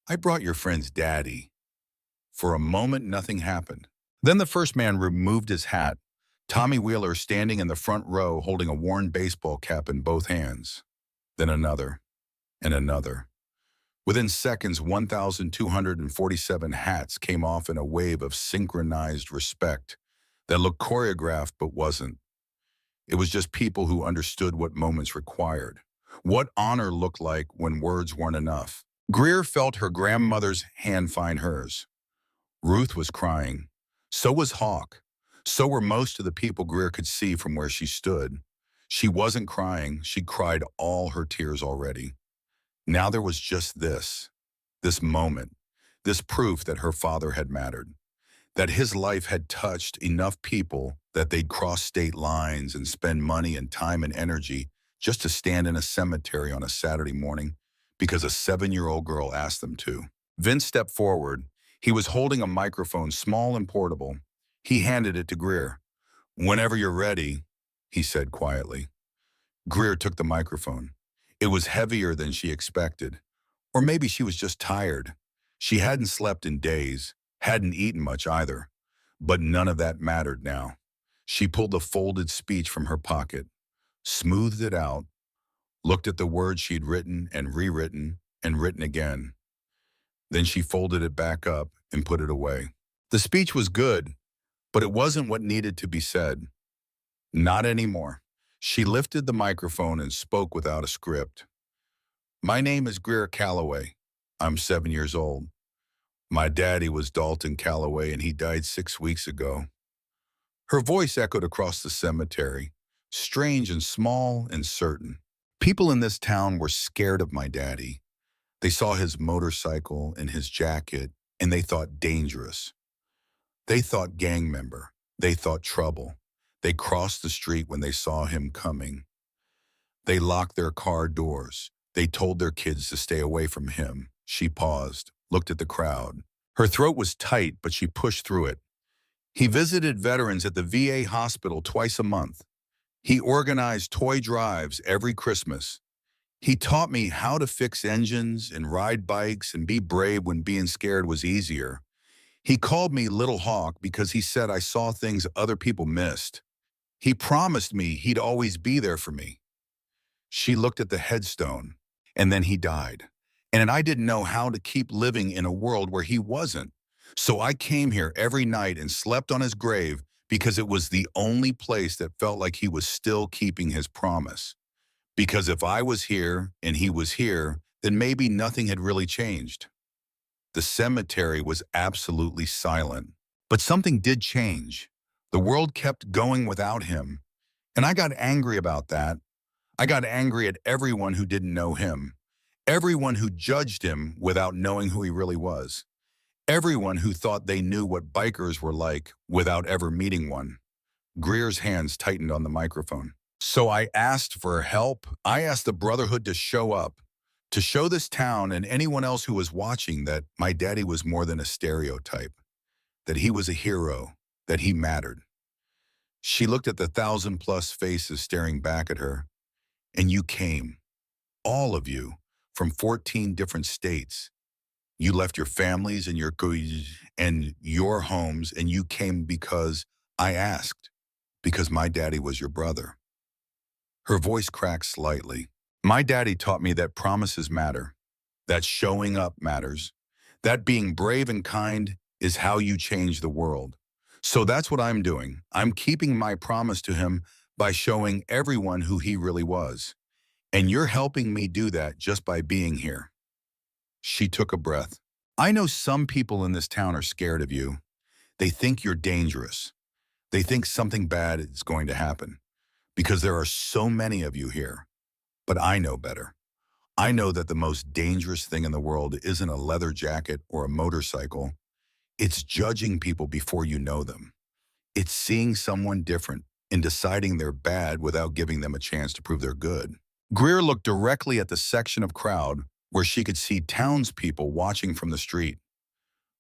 I brought your friend's daddy. For a moment, nothing happened. Then the first man removed his hat, Tommy Wheeler standing in the front row holding a worn baseball cap in both hands. Then another, and another. Within seconds, 1,247 hats came off in a wave of synchronized respect that looked choreographed but wasn't. It was just people who understood what moments required, what honor looked like when words weren't enough. Greer felt her grandmother's hand find hers. Ruth was crying. So was Hawk. So were most of the people Greer could see from where she stood. She wasn't crying. She'd cried all her tears already. Now there was just this moment, this proof that her father had mattered, that his life had touched enough people that they'd cross state lines and spend money and time and energy just to stand in a cemetery on a Saturday morning because a 7-year-old girl asked them to. Vince stepped forward. He was holding a microphone, small and portable. He handed it to Greer. Whenever you're ready, he said quietly. Greer took the microphone. It was heavier than she expected. Or maybe she was just tired. She hadn't slept in days, hadn't eaten much either. But none of that mattered now. She pulled the folded speech from her pocket, smoothed it out, looked at the words she'd written and rewritten and written again. Then she folded it back up and put it away. The speech was good, but it wasn't what needed to be said. Not anymore. She lifted the microphone and spoke without a script. My name is Greer Calloway. I'm 7 years old. My daddy was Dalton Calloway, and he died 6 weeks ago. Her voice echoed across the cemetery, strange and small and certain. People in this town were scared of my daddy. They saw his motorcycle and his jacket, and they thought dangerous. They thought gang member. They thought trouble. They crossed the street when they saw him coming. They locked their car doors. They told their kids to stay away from him. She paused, looked at the crowd. Her throat was tight, but she pushed through it. He visited veterans at the VA hospital twice a month. He organized toy drives every Christmas. He taught me how to fix engines and ride bikes and be brave when being scared was easier. He called me Little Hawk because he said I saw things other people missed. He promised me he'd always be there for me. She looked at the headstone, and then he died. And I didn't know how to keep living in a world where he wasn't. So I came here every night and slept on his grave because it was the only place that felt like he was still keeping his promise. Because if I was here and he was here, then maybe nothing had really changed. The cemetery was absolutely silent. But something did change. The world kept going without him. And I got angry about that. I got angry at everyone who didn't know him. Everyone who judged him without knowing who he really was. Everyone who thought they knew what bikers were like without ever meeting one. Greer's hands tightened on the microphone. So I asked for help. I asked the Brotherhood to show up, to show this town and anyone else who was watching that my daddy was more than a stereotype, that he was a hero, that he mattered. She looked at the 1,000+ faces staring back at her, and you came, all of you, from 14 different states. You left your families and your homes, and you came because I asked, because my daddy was your brother. Her voice cracked slightly. My daddy taught me that promises matter, that showing up matters, that being brave and kind is how you change the world. So that's what I'm doing. I'm keeping my promise to him by showing everyone who he really was. And you're helping me do that just by being here." She took a breath. "I know some people in this town are scared of you. They think you're dangerous. They think something bad is going to happen because there are so many of you here. But I know better. I know that the most dangerous thing in the world isn't a leather jacket or a motorcycle. It's judging people before you know them. It's seeing someone different and deciding they're bad without giving them a chance to prove they're good." Greer looked directly at the section of crowd where she could see townspeople watching from the street.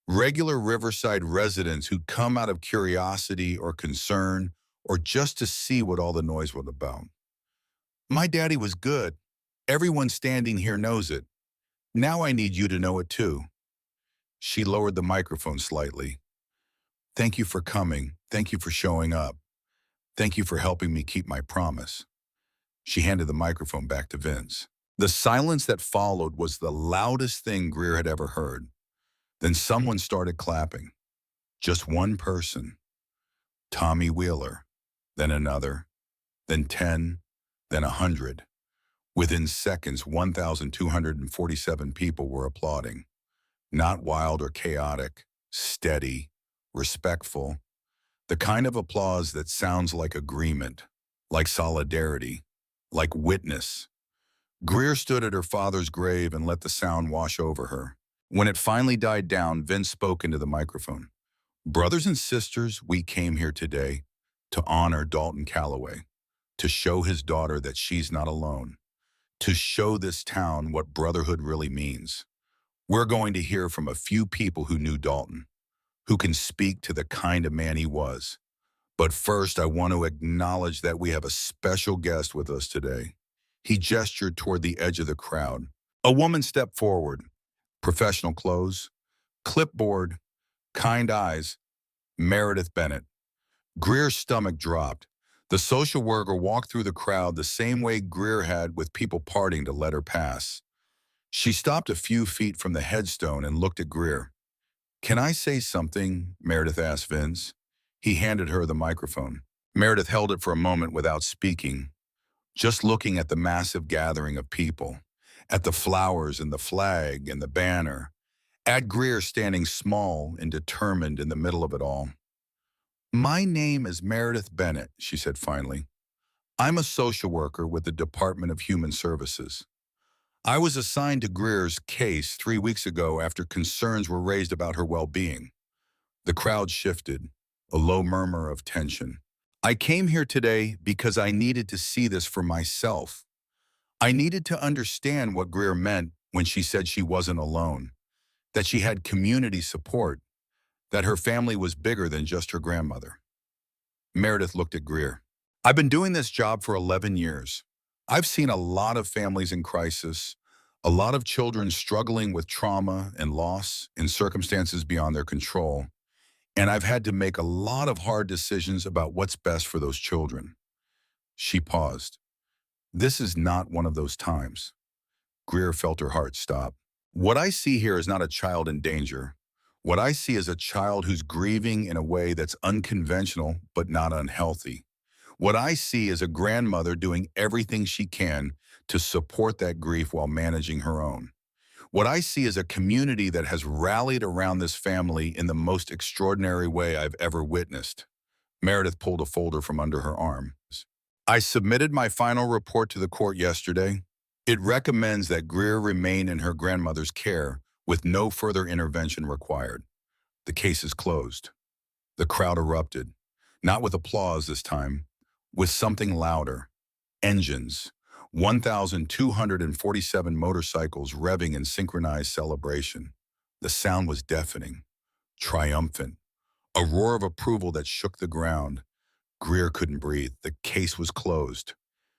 Regular Riverside residents who'd come out of curiosity or concern or just to see what all the noise was about. "My daddy was good. Everyone standing here knows it. Now I need you to know it too." She lowered the microphone slightly. "Thank you for coming. Thank you for showing up. Thank you for helping me keep my promise." She handed the microphone back to Vince. The silence that followed was the loudest thing Greer had ever heard. Then someone started clapping. Just one person. Tommy Wheeler. Then another. Then 10. Then 100. Within seconds, 1,247 people were applauding. Not wild or chaotic, steady, respectful. The kind of applause that sounds like agreement, like solidarity, like witness. Greer stood at her father's grave and let the sound wash over her. When it finally died down, Vince spoke into the microphone. "Brothers and sisters, we came here today to honor Dalton Calloway, to show his daughter that she's not alone, to show this town what brotherhood really means. We're going to hear from a few people who knew Dalton, who can speak to the kind of man he was. But first, I want to acknowledge that we have a special guest with us today." He gestured toward the edge of the crowd. A woman stepped forward. Professional clothes, clipboard, kind eyes. Meredith Bennett. Greer's stomach dropped. The social worker walked through the crowd the same way Greer had with people parting to let her pass. She stopped a few feet from the headstone and looked at Greer. "Can I say something?" Meredith asked Vince. He handed her the microphone. Meredith held it for a moment without speaking, just looking at the massive gathering of people, at the flowers and the flag and the banner, at Greer standing small and determined in the middle of it all. "My name is Meredith Bennett," she said finally. "I'm a social worker with the Department of Human Services. I was assigned to Greer's case 3 weeks ago after concerns were raised about her well-being." The crowd shifted, a low murmur of tension. "I came here today because I needed to see this for myself. I needed to understand what Greer meant when she said she wasn't alone, that she had community support, that her family was bigger than just her grandmother." Meredith looked at Greer. "I've been doing this job for 11 years. I've seen a lot of families in crisis, a lot of children struggling with trauma and loss in circumstances beyond their control, and I've had to make a lot of hard decisions about what's best for those children." She paused. "This is not one of those times." Greer felt her heart stop. "What I see here is not a child in danger. What I see is a child who's grieving in a way that's unconventional but not unhealthy. What I see is a grandmother doing everything she can to support that grief while managing her own. What I see is a community that has rallied around this family in the most extraordinary way I've ever witnessed." Meredith pulled a folder from under her arm. "I submitted my final report to the court yesterday. It recommends that Greer remain in her grandmother's care with no further intervention required. The case is closed." The crowd erupted, not with applause this time, with something louder. Engines. 1,247 motorcycles revving in synchronized celebration. The sound was deafening, triumphant, a roar of approval that shook the ground. Greer couldn't breathe. The case was closed.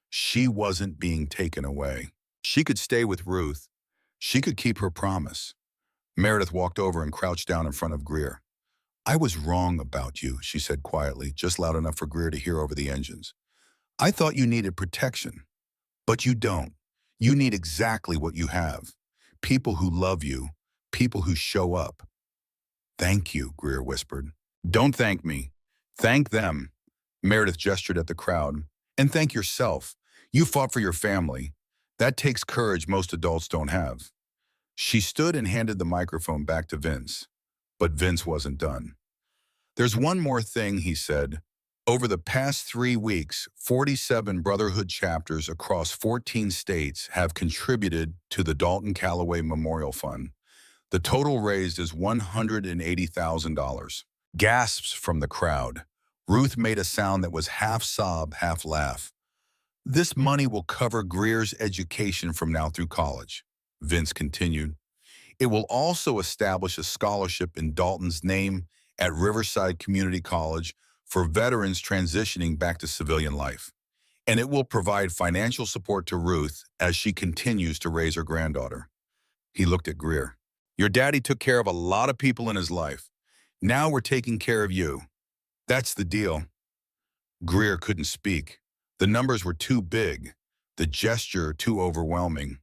She wasn't being taken away. She could stay with Ruth. She could keep her promise. Meredith walked over and crouched down in front of Greer. "I was wrong about you," she said quietly, just loud enough for Greer to hear over the engines. "I thought you needed protection, but you don't. You need exactly what you have. People who love you, people who show up." Thank you, Greer whispered. Don't thank me. Thank them. Meredith gestured at the crowd. And thank yourself. You fought for your family. That takes courage most adults don't have. She stood and handed the microphone back to Vince. But Vince wasn't done. There's one more thing, he said. Over the past 3 weeks, 47 Brotherhood chapters across 14 states have contributed to the Dalton Calloway Memorial Fund. The total raised is $180,000. Gasps from the crowd. Ruth made a sound that was half sob, half laugh. This money will cover Greer's education from now through college. Vince continued. It will also establish a scholarship in Dalton's name at Riverside Community College for veterans transitioning back to civilian life. And it will provide financial support to Ruth as she continues to raise her granddaughter. He looked at Greer. Your daddy took care of a lot of people in his life. Now we're taking care of you. That's the deal. Greer couldn't speak. The numbers were too big, the gesture too overwhelming.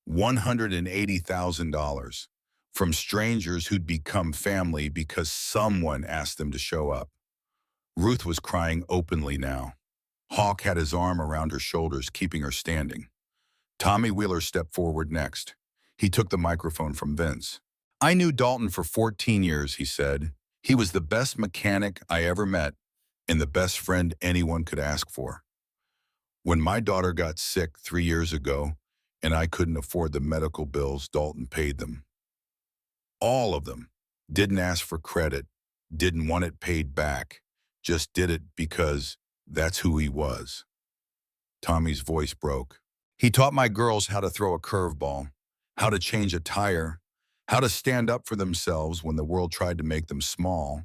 $180,000 from strangers who'd become family because someone asked them to show up. Ruth was crying openly now. Hawk had his arm around her shoulders, keeping her standing. Tommy Wheeler stepped forward next. He took the microphone from Vince. I knew Dalton for 14 years, he said. He was the best mechanic I ever met and the best friend anyone could ask for. When my daughter got sick 3 years ago and I couldn't afford the medical bills, Dalton paid them. All of them. Didn't ask for credit, didn't want it paid back, just did it because that's who he was. Tommy's voice broke. He taught my girls how to throw a curveball, how to change a tire, how to stand up for themselves when the world tried to make them small.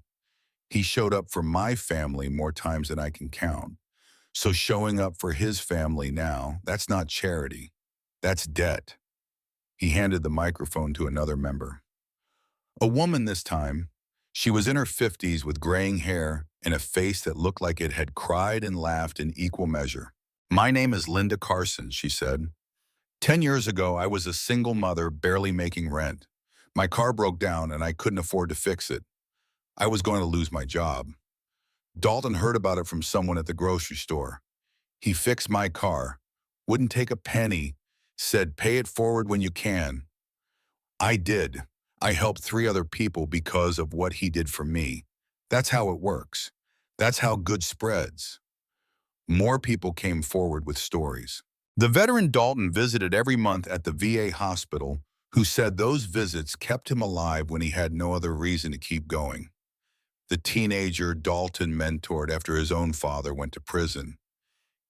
He showed up for my family more times than I can count. So showing up for his family now, that's not charity. That's debt. He handed the microphone to another member. A woman this time. She was in her 50s with graying hair and a face that looked like it had cried and laughed in equal measure. My name is Linda Carson, she said. 10 years ago, I was a single mother barely making rent. My car broke down and I couldn't afford to fix it. I was going to lose my job. Dalton heard about it from someone at the grocery store. He fixed my car, wouldn't take a penny, said pay it forward when you can. I did. I helped 3 other people because of what he did for me. That's how it works. That's how good spreads. More people came forward with stories. The veteran Dalton visited every month at the VA hospital, who said those visits kept him alive when he had no other reason to keep going. The teenager Dalton mentored after his own father went to prison.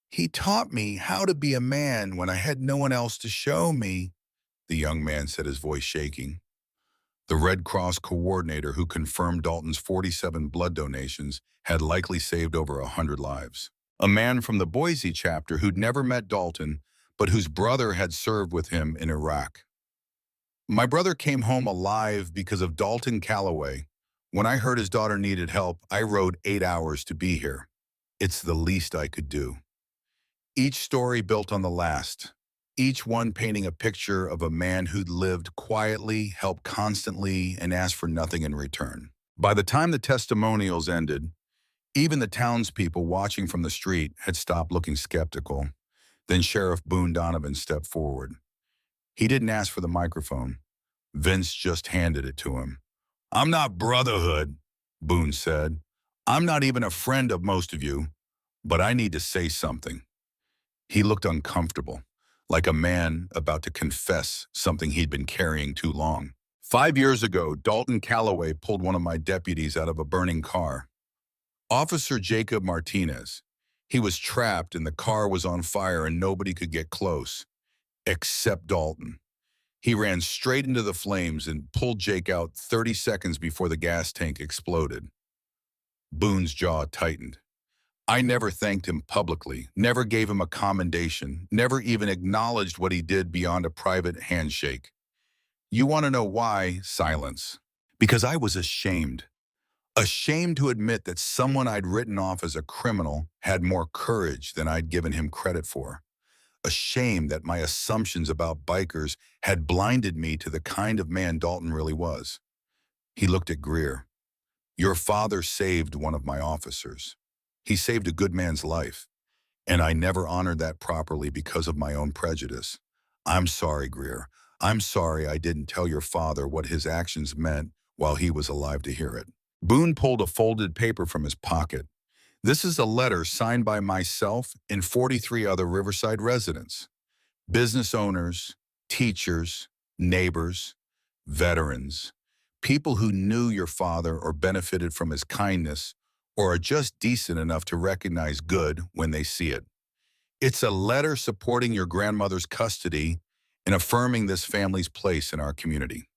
He taught me how to be a man when I had no one else to show me, the young man said, his voice shaking. The Red Cross coordinator who confirmed Dalton's 47 blood donations had likely saved over 100 lives. A man from the Boise chapter who'd never met Dalton, but whose brother had served with him in Iraq. My brother came home alive because of Dalton Calloway. When I heard his daughter needed help, I rode 8 hours to be here. It's the least I could do. Each story built on the last. Each one painting a picture of a man who'd lived quietly, helped constantly, and asked for nothing in return. By the time the testimonials ended, even the townspeople watching from the street had stopped looking skeptical. Then Sheriff Boone Donovan stepped forward. He didn't ask for the microphone. Vince just handed it to him. I'm not Brotherhood, Boone said. I'm not even a friend of most of you, but I need to say something. He looked uncomfortable, like a man about to confess something he'd been carrying too long. 5 years ago, Dalton Calloway pulled one of my deputies out of a burning car. Officer Jacob Martinez. He was trapped and the car was on fire and nobody could get close, except Dalton. He ran straight into the flames and pulled Jake out 30 seconds before the gas tank exploded. Boone's jaw tightened. I never thanked him publicly, never gave him a commendation, never even acknowledged what he did beyond a private handshake. You want to know why? Silence. Because I was ashamed. Ashamed to admit that someone I'd written off as a criminal had more courage than I'd given him credit for. Ashamed that my assumptions about bikers had blinded me to the kind of man Dalton really was. He looked at Greer. Your father saved one of my officers. He saved a good man's life, and I never honored that properly because of my own prejudice. I'm sorry, Greer. I'm sorry I didn't tell your father what his actions meant while he was alive to hear it. Boone pulled a folded paper from his pocket. This is a letter signed by myself and 43 other Riverside residents, business owners, teachers, neighbors, veterans, people who knew your father or benefited from his kindness or are just decent enough to recognize good when they see it. It's a letter supporting your grandmother's custody and affirming this family's place in our community.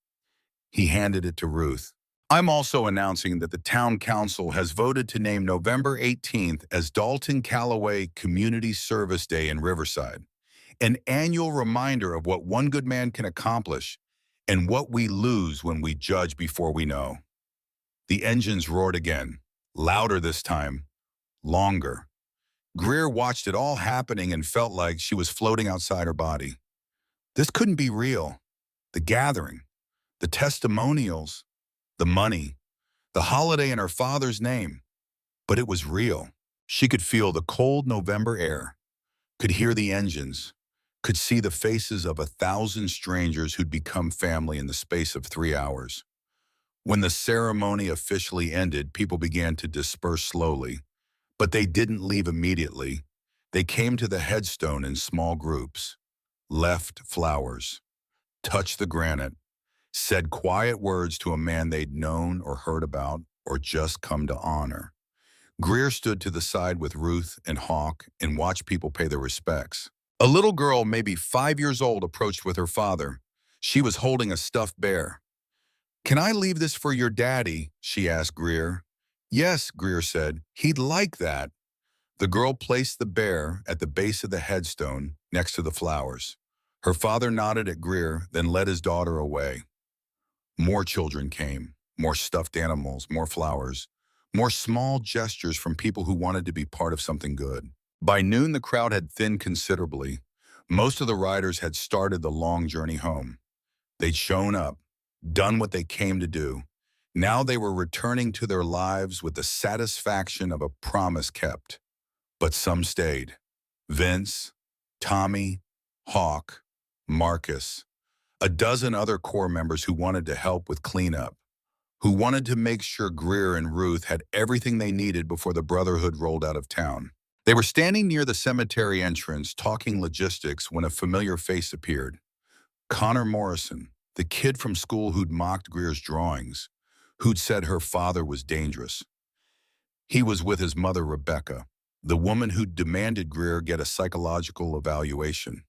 He handed it to Ruth. I'm also announcing that the town council has voted to name November 18th as Dalton Calloway Community Service Day in Riverside, an annual reminder of what one good man can accomplish and what we lose when we judge before we know. The engines roared again, louder this time, longer. Greer watched it all happening and felt like she was floating outside her body. This couldn't be real. The gathering, the testimonials, the money, the holiday in her father's name. But it was real. She could feel the cold November air, could hear the engines, could see the faces of 1,000 strangers who'd become family in the space of 3 hours. When the ceremony officially ended, people began to disperse slowly, but they didn't leave immediately. They came to the headstone in small groups, left flowers, touched the granite, said quiet words to a man they'd known or heard about or just come to honor. Greer stood to the side with Ruth and Hawk and watched people pay their respects. A little girl, maybe 5 years old, approached with her father. She was holding a stuffed bear. Can I leave this for your daddy? She asked Greer. Yes, Greer said. He'd like that. The girl placed the bear at the base of the headstone next to the flowers. Her father nodded at Greer, then led his daughter away. More children came, more stuffed animals, more flowers, more small gestures from people who wanted to be part of something good. By noon, the crowd had thinned considerably. Most of the riders had started the long journey home. They'd shown up, done what they came to do. Now they were returning to their lives with the satisfaction of a promise kept. But some stayed. Vince, Tommy, Hawk, Marcus, a dozen other core members who wanted to help with cleanup, who wanted to make sure Greer and Ruth had everything they needed before the Brotherhood rolled out of town. They were standing near the cemetery entrance, talking logistics, when a familiar face appeared. Connor Morrison, the kid from school who'd mocked Greer's drawings, who'd said her father was dangerous. He was with his mother, Rebecca, the woman who'd demanded Greer get a psychological evaluation.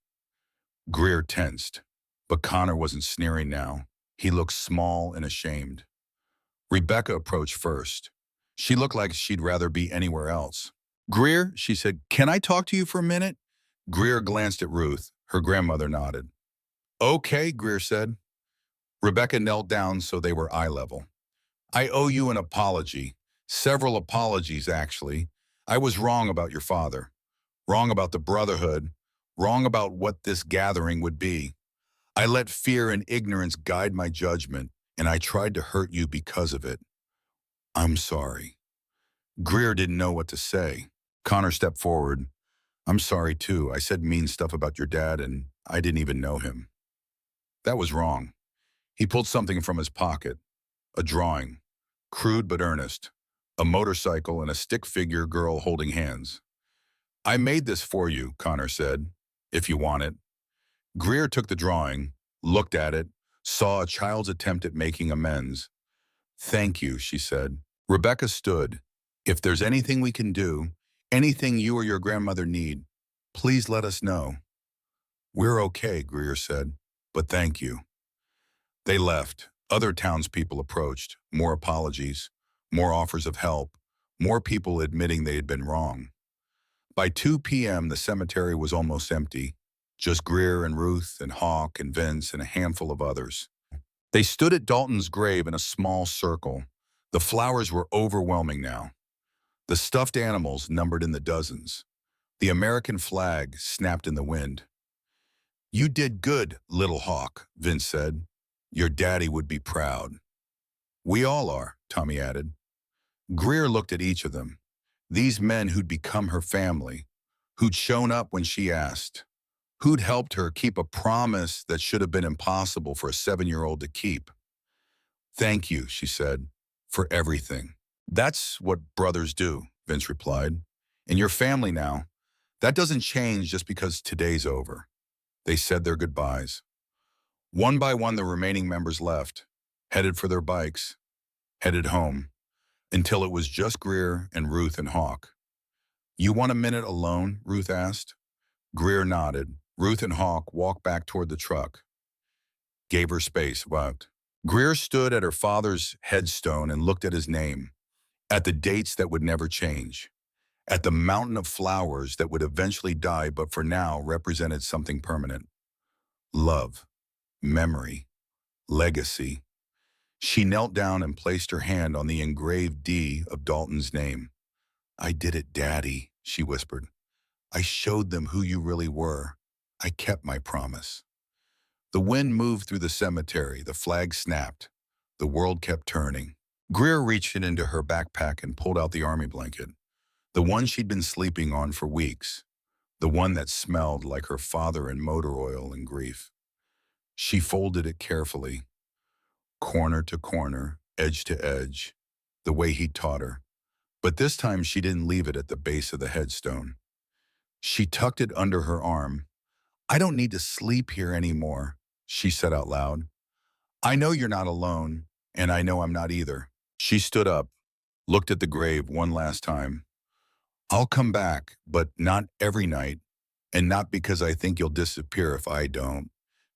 Greer tensed, but Connor wasn't sneering now. He looked small and ashamed. Rebecca approached first. She looked like she'd rather be anywhere else. Greer, she said, can I talk to you for a minute? Greer glanced at Ruth. Her grandmother nodded. Okay, Greer said. Rebecca knelt down so they were eye level. I owe you an apology. Several apologies, actually. I was wrong about your father. Wrong about the Brotherhood. Wrong about what this gathering would be. I let fear and ignorance guide my judgment, and I tried to hurt you because of it. I'm sorry. Greer didn't know what to say. Connor stepped forward. I'm sorry, too. I said mean stuff about your dad, and I didn't even know him. That was wrong. He pulled something from his pocket. A drawing. Crude but earnest. A motorcycle and a stick figure girl holding hands. I made this for you, Connor said, if you want it. Greer took the drawing, looked at it, saw a child's attempt at making amends. Thank you, she said. Rebecca stood. If there's anything we can do, anything you or your grandmother need, please let us know. We're okay, Greer said, but thank you. They left. Other townspeople approached. More apologies, more offers of help, more people admitting they had been wrong. By 2 p.m., the cemetery was almost empty. Just Greer and Ruth and Hawk and Vince and a handful of others. They stood at Dalton's grave in a small circle. The flowers were overwhelming now. The stuffed animals numbered in the dozens. The American flag snapped in the wind. You did good, little Hawk, Vince said. Your daddy would be proud. We all are, Tommy added. Greer looked at each of them. These men who'd become her family, who'd shown up when she asked, who'd helped her keep a promise that should have been impossible for a 7-year-old to keep. Thank you, she said, for everything. That's what brothers do, Vince replied. In your family now, that doesn't change just because today's over. They said their goodbyes. One by one, the remaining members left, headed for their bikes, headed home, until it was just Greer and Ruth and Hawk. You want a minute alone? Ruth asked. Greer nodded. Ruth and Hawk walked back toward the truck, gave her space, walked. Greer stood at her father's headstone and looked at his name, at the dates that would never change, at the mountain of flowers that would eventually die but for now represented something permanent. Love, memory, legacy. She knelt down and placed her hand on the engraved D of Dalton's name. I did it, Daddy, she whispered. I showed them who you really were. I kept my promise. The wind moved through the cemetery. The flag snapped. The world kept turning. Greer reached into her backpack and pulled out the army blanket, the one she'd been sleeping on for weeks, the one that smelled like her father and motor oil and grief. She folded it carefully, corner to corner, edge to edge, the way he'd taught her. But this time she didn't leave it at the base of the headstone. She tucked it under her arm. I don't need to sleep here anymore, she said out loud. I know you're not alone, and I know I'm not either. She stood up, looked at the grave one last time. I'll come back, but not every night, and not because I think you'll disappear if I don't,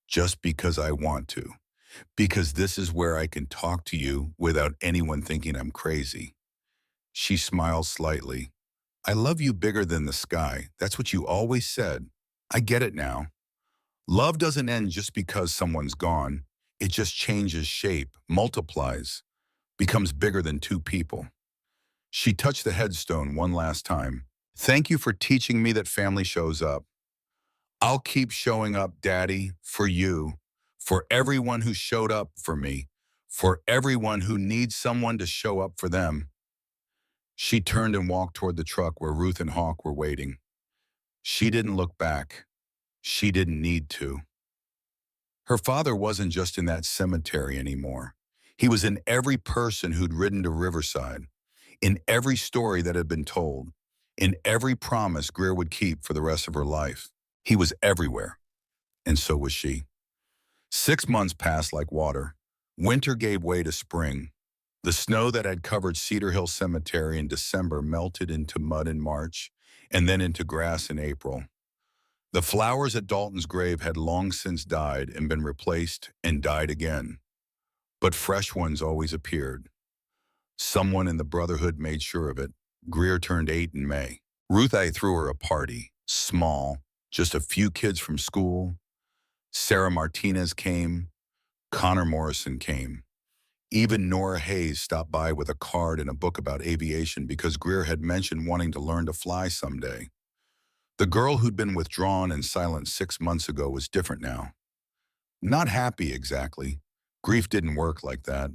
just because I want to, because this is where I can talk to you without anyone thinking I'm crazy. She smiled slightly. I love you bigger than the sky. That's what you always said. I get it now. Love doesn't end just because someone's gone. It just changes shape, multiplies, becomes bigger than two people. She touched the headstone one last time. Thank you for teaching me that family shows up. I'll keep showing up, Daddy, for you, for everyone who showed up for me, for everyone who needs someone to show up for them. She turned and walked toward the truck where Ruth and Hawk were waiting. She didn't look back. She didn't need to. Her father wasn't just in that cemetery anymore. He was in every person who'd ridden to Riverside, in every story that had been told, in every promise Greer would keep for the rest of her life. He was everywhere, and so was she. 6 months passed like water. Winter gave way to spring. The snow that had covered Cedar Hill Cemetery in December melted into mud in March, and then into grass in April. The flowers at Dalton's grave had long since died and been replaced and died again. But fresh ones always appeared. Someone in the Brotherhood made sure of it. Greer turned 8 in May. Ruth I threw her a party, small, just a few kids from school. Sarah Martinez came. Connor Morrison came. Even Nora Hayes stopped by with a card and a book about aviation because Greer had mentioned wanting to learn to fly someday. The girl who'd been withdrawn and silent 6 months ago was different now. Not happy exactly. Grief didn't work like that.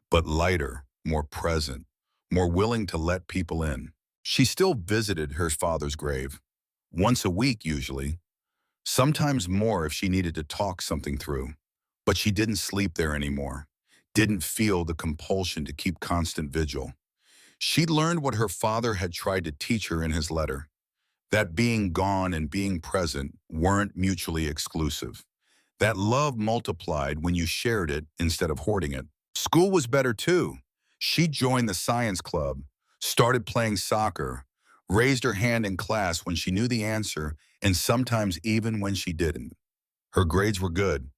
But lighter, more present, more willing to let people in. She still visited her father's grave. Once a week, usually. Sometimes more if she needed to talk something through. But she didn't sleep there anymore. Didn't feel the compulsion to keep constant vigil. She'd learned what her father had tried to teach her in his letter. That being gone and being present weren't mutually exclusive. That love multiplied when you shared it instead of hoarding it. School was better too. She joined the science club, started playing soccer, raised her hand in class when she knew the answer, and sometimes even when she didn't. Her grades were good.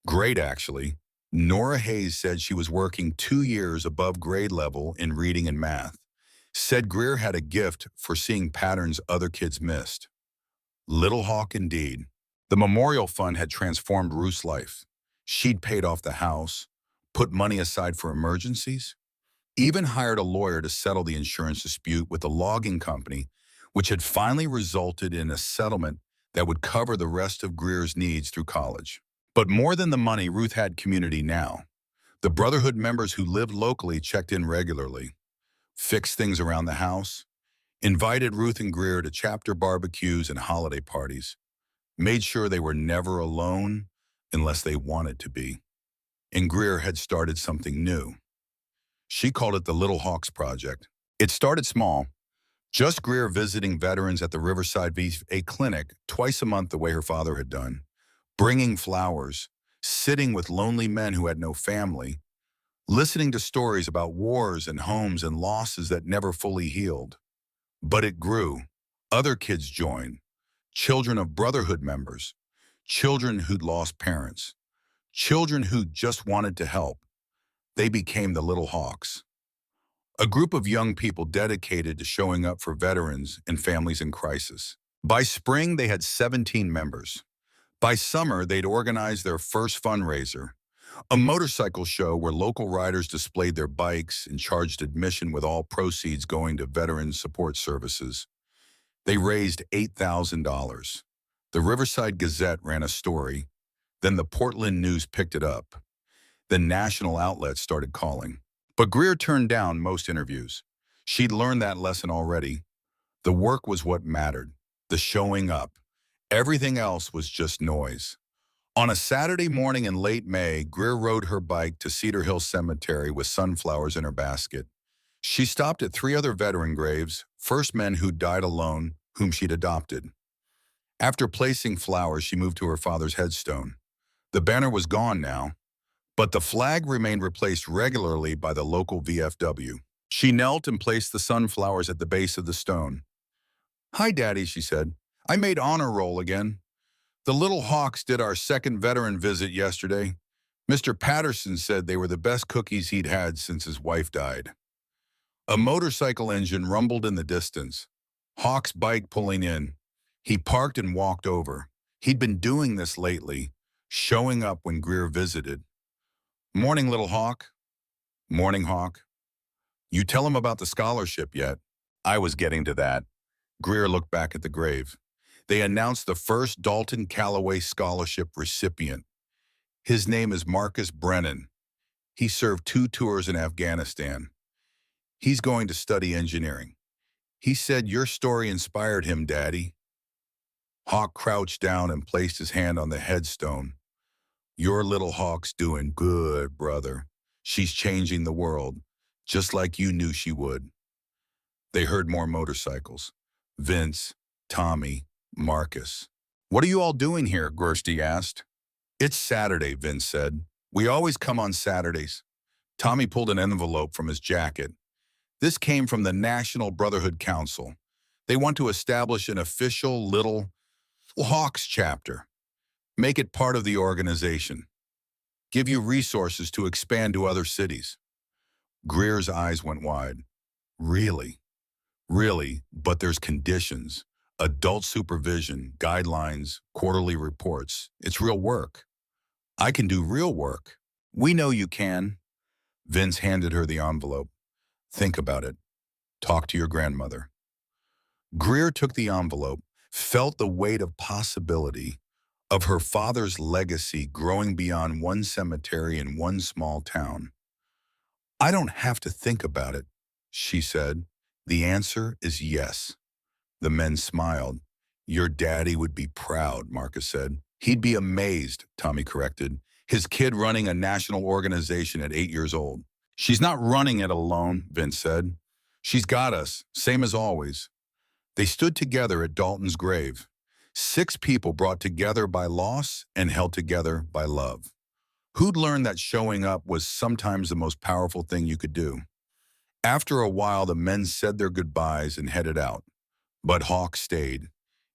Great, actually. Nora Hayes said she was working 2 years above grade level in reading and math. Said Greer had a gift for seeing patterns other kids missed. Little Hawk indeed. The memorial fund had transformed Ruth's life. She'd paid off the house, put money aside for emergencies, even hired a lawyer to settle the insurance dispute with the logging company, which had finally resulted in a settlement that would cover the rest of Greer's needs through college. But more than the money, Ruth had community now. The Brotherhood members who lived locally checked in regularly, fixed things around the house, invited Ruth and Greer to chapter barbecues and holiday parties, made sure they were never alone unless they wanted to be. And Greer had started something new. She called it the Little Hawks Project. It started small, just Greer visiting veterans at the Riverside VA clinic twice a month the way her father had done, bringing flowers, sitting with lonely men who had no family, listening to stories about wars and homes and losses that never fully healed. But it grew. Other kids joined, children of Brotherhood members, children who'd lost parents, children who just wanted to help. They became the Little Hawks, a group of young people dedicated to showing up for veterans and families in crisis. By spring, they had 17 members. By summer, they'd organized their first fundraiser, a motorcycle show where local riders displayed their bikes and charged admission with all proceeds going to veteran support services. They raised $8,000. The Riverside Gazette ran a story. Then the Portland News picked it up. The national outlets started calling. But Greer turned down most interviews. She'd learned that lesson already. The work was what mattered, the showing up. Everything else was just noise. On a Saturday morning in late May, Greer rode her bike to Cedar Hill Cemetery with sunflowers in her basket. She stopped at 3 other veteran graves, first men who died alone, whom she'd adopted. After placing flowers, she moved to her father's headstone. The banner was gone now, but the flag remained replaced regularly by the local VFW. She knelt and placed the sunflowers at the base of the stone. "Hi, Daddy," she said. "I made honor roll again. The Little Hawks did our second veteran visit yesterday. Mr. Patterson said they were the best cookies he'd had since his wife died." A motorcycle engine rumbled in the distance. Hawk's bike pulling in. He parked and walked over. He'd been doing this lately, showing up when Greer visited. "Morning, Little Hawk." "Morning, Hawk." "You tell him about the scholarship yet?" "I was getting to that." Greer looked back at the grave. They announced the first Greer Calloway Scholarship recipient. His name is Marcus Brennan. He served 2 tours in Afghanistan. He's going to study engineering. He said your story inspired him, Daddy. Hawk crouched down and placed his hand on the headstone. "Your little Hawk's doing good, brother. She's changing the world, just like you knew she would." They heard more motorcycles. Vince, Tommy, Marcus. "What are you all doing here?" Gersty asked. "It's Saturday," Vince said. "We always come on Saturdays." Tommy pulled an envelope from his jacket. This came from the National Brotherhood Council. They want to establish an official Little Hawks chapter. Make it part of the organization. Give you resources to expand to other cities. Greer's eyes went wide. "Really? Really, but there's conditions. Adult supervision, guidelines, quarterly reports. It's real work." "I can do real work." "We know you can." Vince handed her the envelope. "Think about it. Talk to your grandmother." Greer took the envelope, felt the weight of possibility, of her father's legacy growing beyond one cemetery in one small town. "I don't have to think about it," she said. "The answer is yes." The men smiled. "Your daddy would be proud," Marcus said. "He'd be amazed," Tommy corrected. "His kid running a national organization at 8 years old." "She's not running it alone," Vince said. "She's got us, same as always." They stood together at Dalton's grave. 6 people brought together by loss and held together by love. Who'd learned that showing up was sometimes the most powerful thing you could do? After a while, the men said their goodbyes and headed out. But Hawk stayed.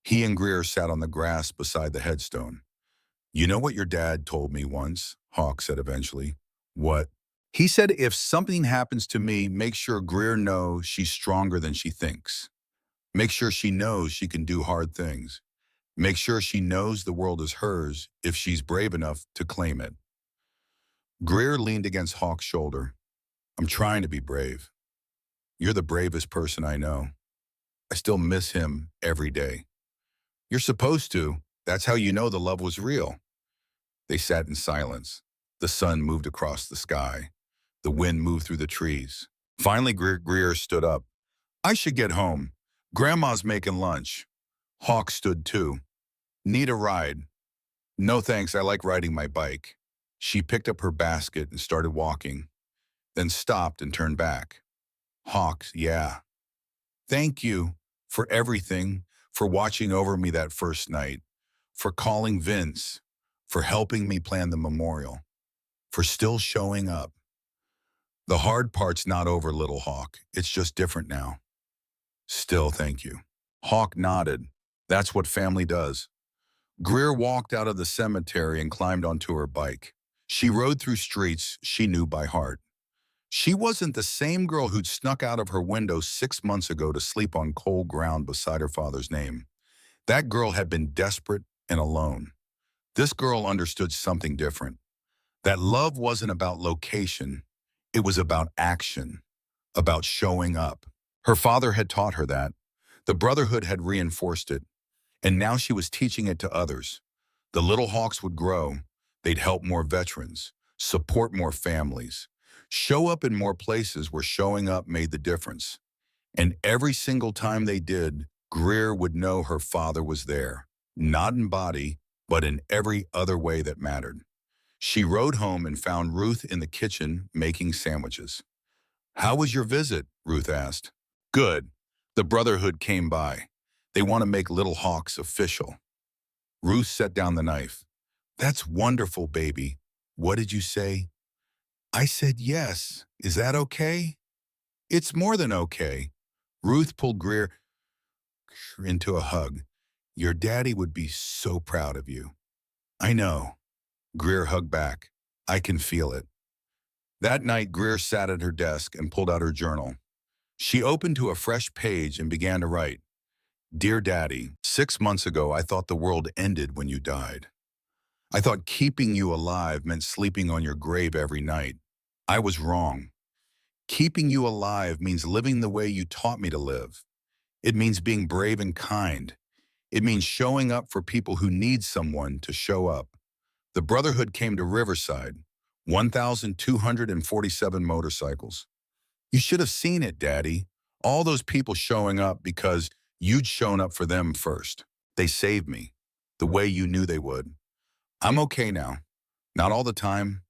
He and Greer sat on the grass beside the headstone. "You know what your dad told me once?" Hawk said eventually. "What?" "He said if something happens to me, make sure Greer knows she's stronger than she thinks. Make sure she knows she can do hard things. Make sure she knows the world is hers if she's brave enough to claim it." Greer leaned against Hawk's shoulder. "I'm trying to be brave. You're the bravest person I know. I still miss him every day." "You're supposed to. That's how you know the love was real." They sat in silence. The sun moved across the sky. The wind moved through the trees. Finally, Greer stood up. I should get home. Grandma's making lunch. Hawk stood too. Need a ride? No thanks, I like riding my bike. She picked up her basket and started walking, then stopped and turned back. Hawk, yeah. Thank you for everything, for watching over me that first night, for calling Vince, for helping me plan the memorial, for still showing up. The hard part's not over, little Hawk. It's just different now. Still, thank you. Hawk nodded. That's what family does. Greer walked out of the cemetery and climbed onto her bike. She rode through streets she knew by heart. She wasn't the same girl who'd snuck out of her window 6 months ago to sleep on cold ground beside her father's name. That girl had been desperate and alone. This girl understood something different. That love wasn't about location. It was about action, about showing up. Her father had taught her that. The Brotherhood had reinforced it. And now she was teaching it to others. The Little Hawks would grow. They'd help more veterans, support more families, show up in more places where showing up made the difference. And every single time they did, Greer would know her father was there, not in body, but in every other way that mattered. She rode home and found Ruth in the kitchen making sandwiches. How was your visit? Ruth asked. Good. The Brotherhood came by. They want to make Little Hawks official. Ruth set down the knife. That's wonderful, baby. What did you say? I said yes. Is that okay? It's more than okay. Ruth pulled Greer into a hug. Your daddy would be so proud of you. I know. Greer hugged back. I can feel it. That night, Greer sat at her desk and pulled out her journal. She opened to a fresh page and began to write. Dear Daddy, 6 months ago, I thought the world ended when you died. I thought keeping you alive meant sleeping on your grave every night. I was wrong. Keeping you alive means living the way you taught me to live. It means being brave and kind. It means showing up for people who need someone to show up. The Brotherhood came to Riverside, 1,247 motorcycles. You should have seen it, Daddy. All those people showing up because you'd shown up for them first. They saved me, the way you knew they would. I'm okay now. Not all the time.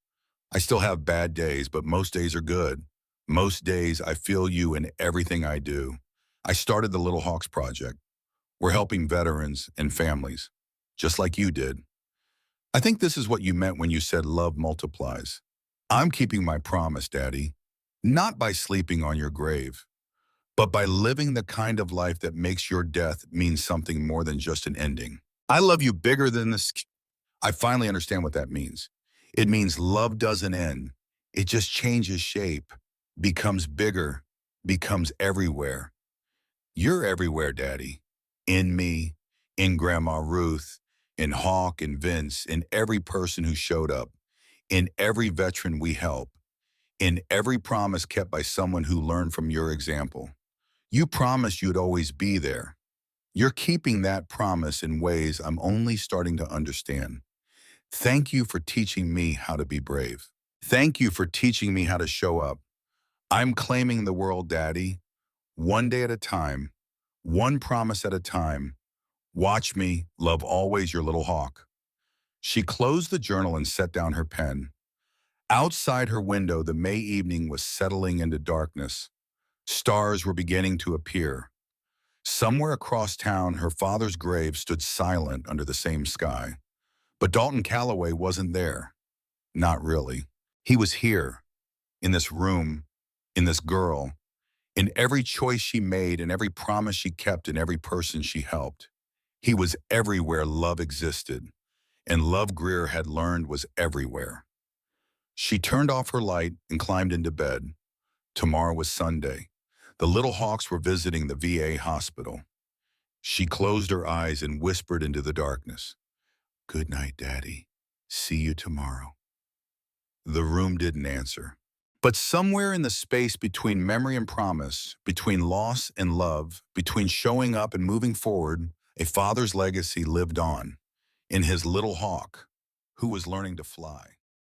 I still have bad days, but most days are good. Most days I feel you in everything I do. I started the Little Hawks Project. We're helping veterans and families, just like you did. I think this is what you meant when you said love multiplies. I'm keeping my promise, Daddy, not by sleeping on your grave, but by living the kind of life that makes your death mean something more than just an ending. I love you bigger than this. I finally understand what that means. It means love doesn't end. It just changes shape, becomes bigger, becomes everywhere. You're everywhere, Daddy. In me, in Grandma Ruth, in Hawk and Vince, in every person who showed up, in every veteran we help, in every promise kept by someone who learned from your example. You promised you'd always be there. You're keeping that promise in ways I'm only starting to understand. Thank you for teaching me how to be brave. Thank you for teaching me how to show up. I'm claiming the world, Daddy, one day at a time, one promise at a time. Watch me, love always, your little hawk. She closed the journal and set down her pen. Outside her window, the May evening was settling into darkness. Stars were beginning to appear. Somewhere across town, her father's grave stood silent under the same sky. But Dalton Calloway wasn't there. Not really. He was here, in this room, in this girl, in every choice she made, in every promise she kept, in every person she helped. He was everywhere love existed, and love Greer had learned was everywhere. She turned off her light and climbed into bed. Tomorrow was Sunday. The Little Hawks were visiting the VA hospital. She closed her eyes and whispered into the darkness. Good night, Daddy. See you tomorrow. The room didn't answer. But somewhere in the space between memory and promise, between loss and love, between showing up and moving forward, a father's legacy lived on in his little hawk, who was learning to fly.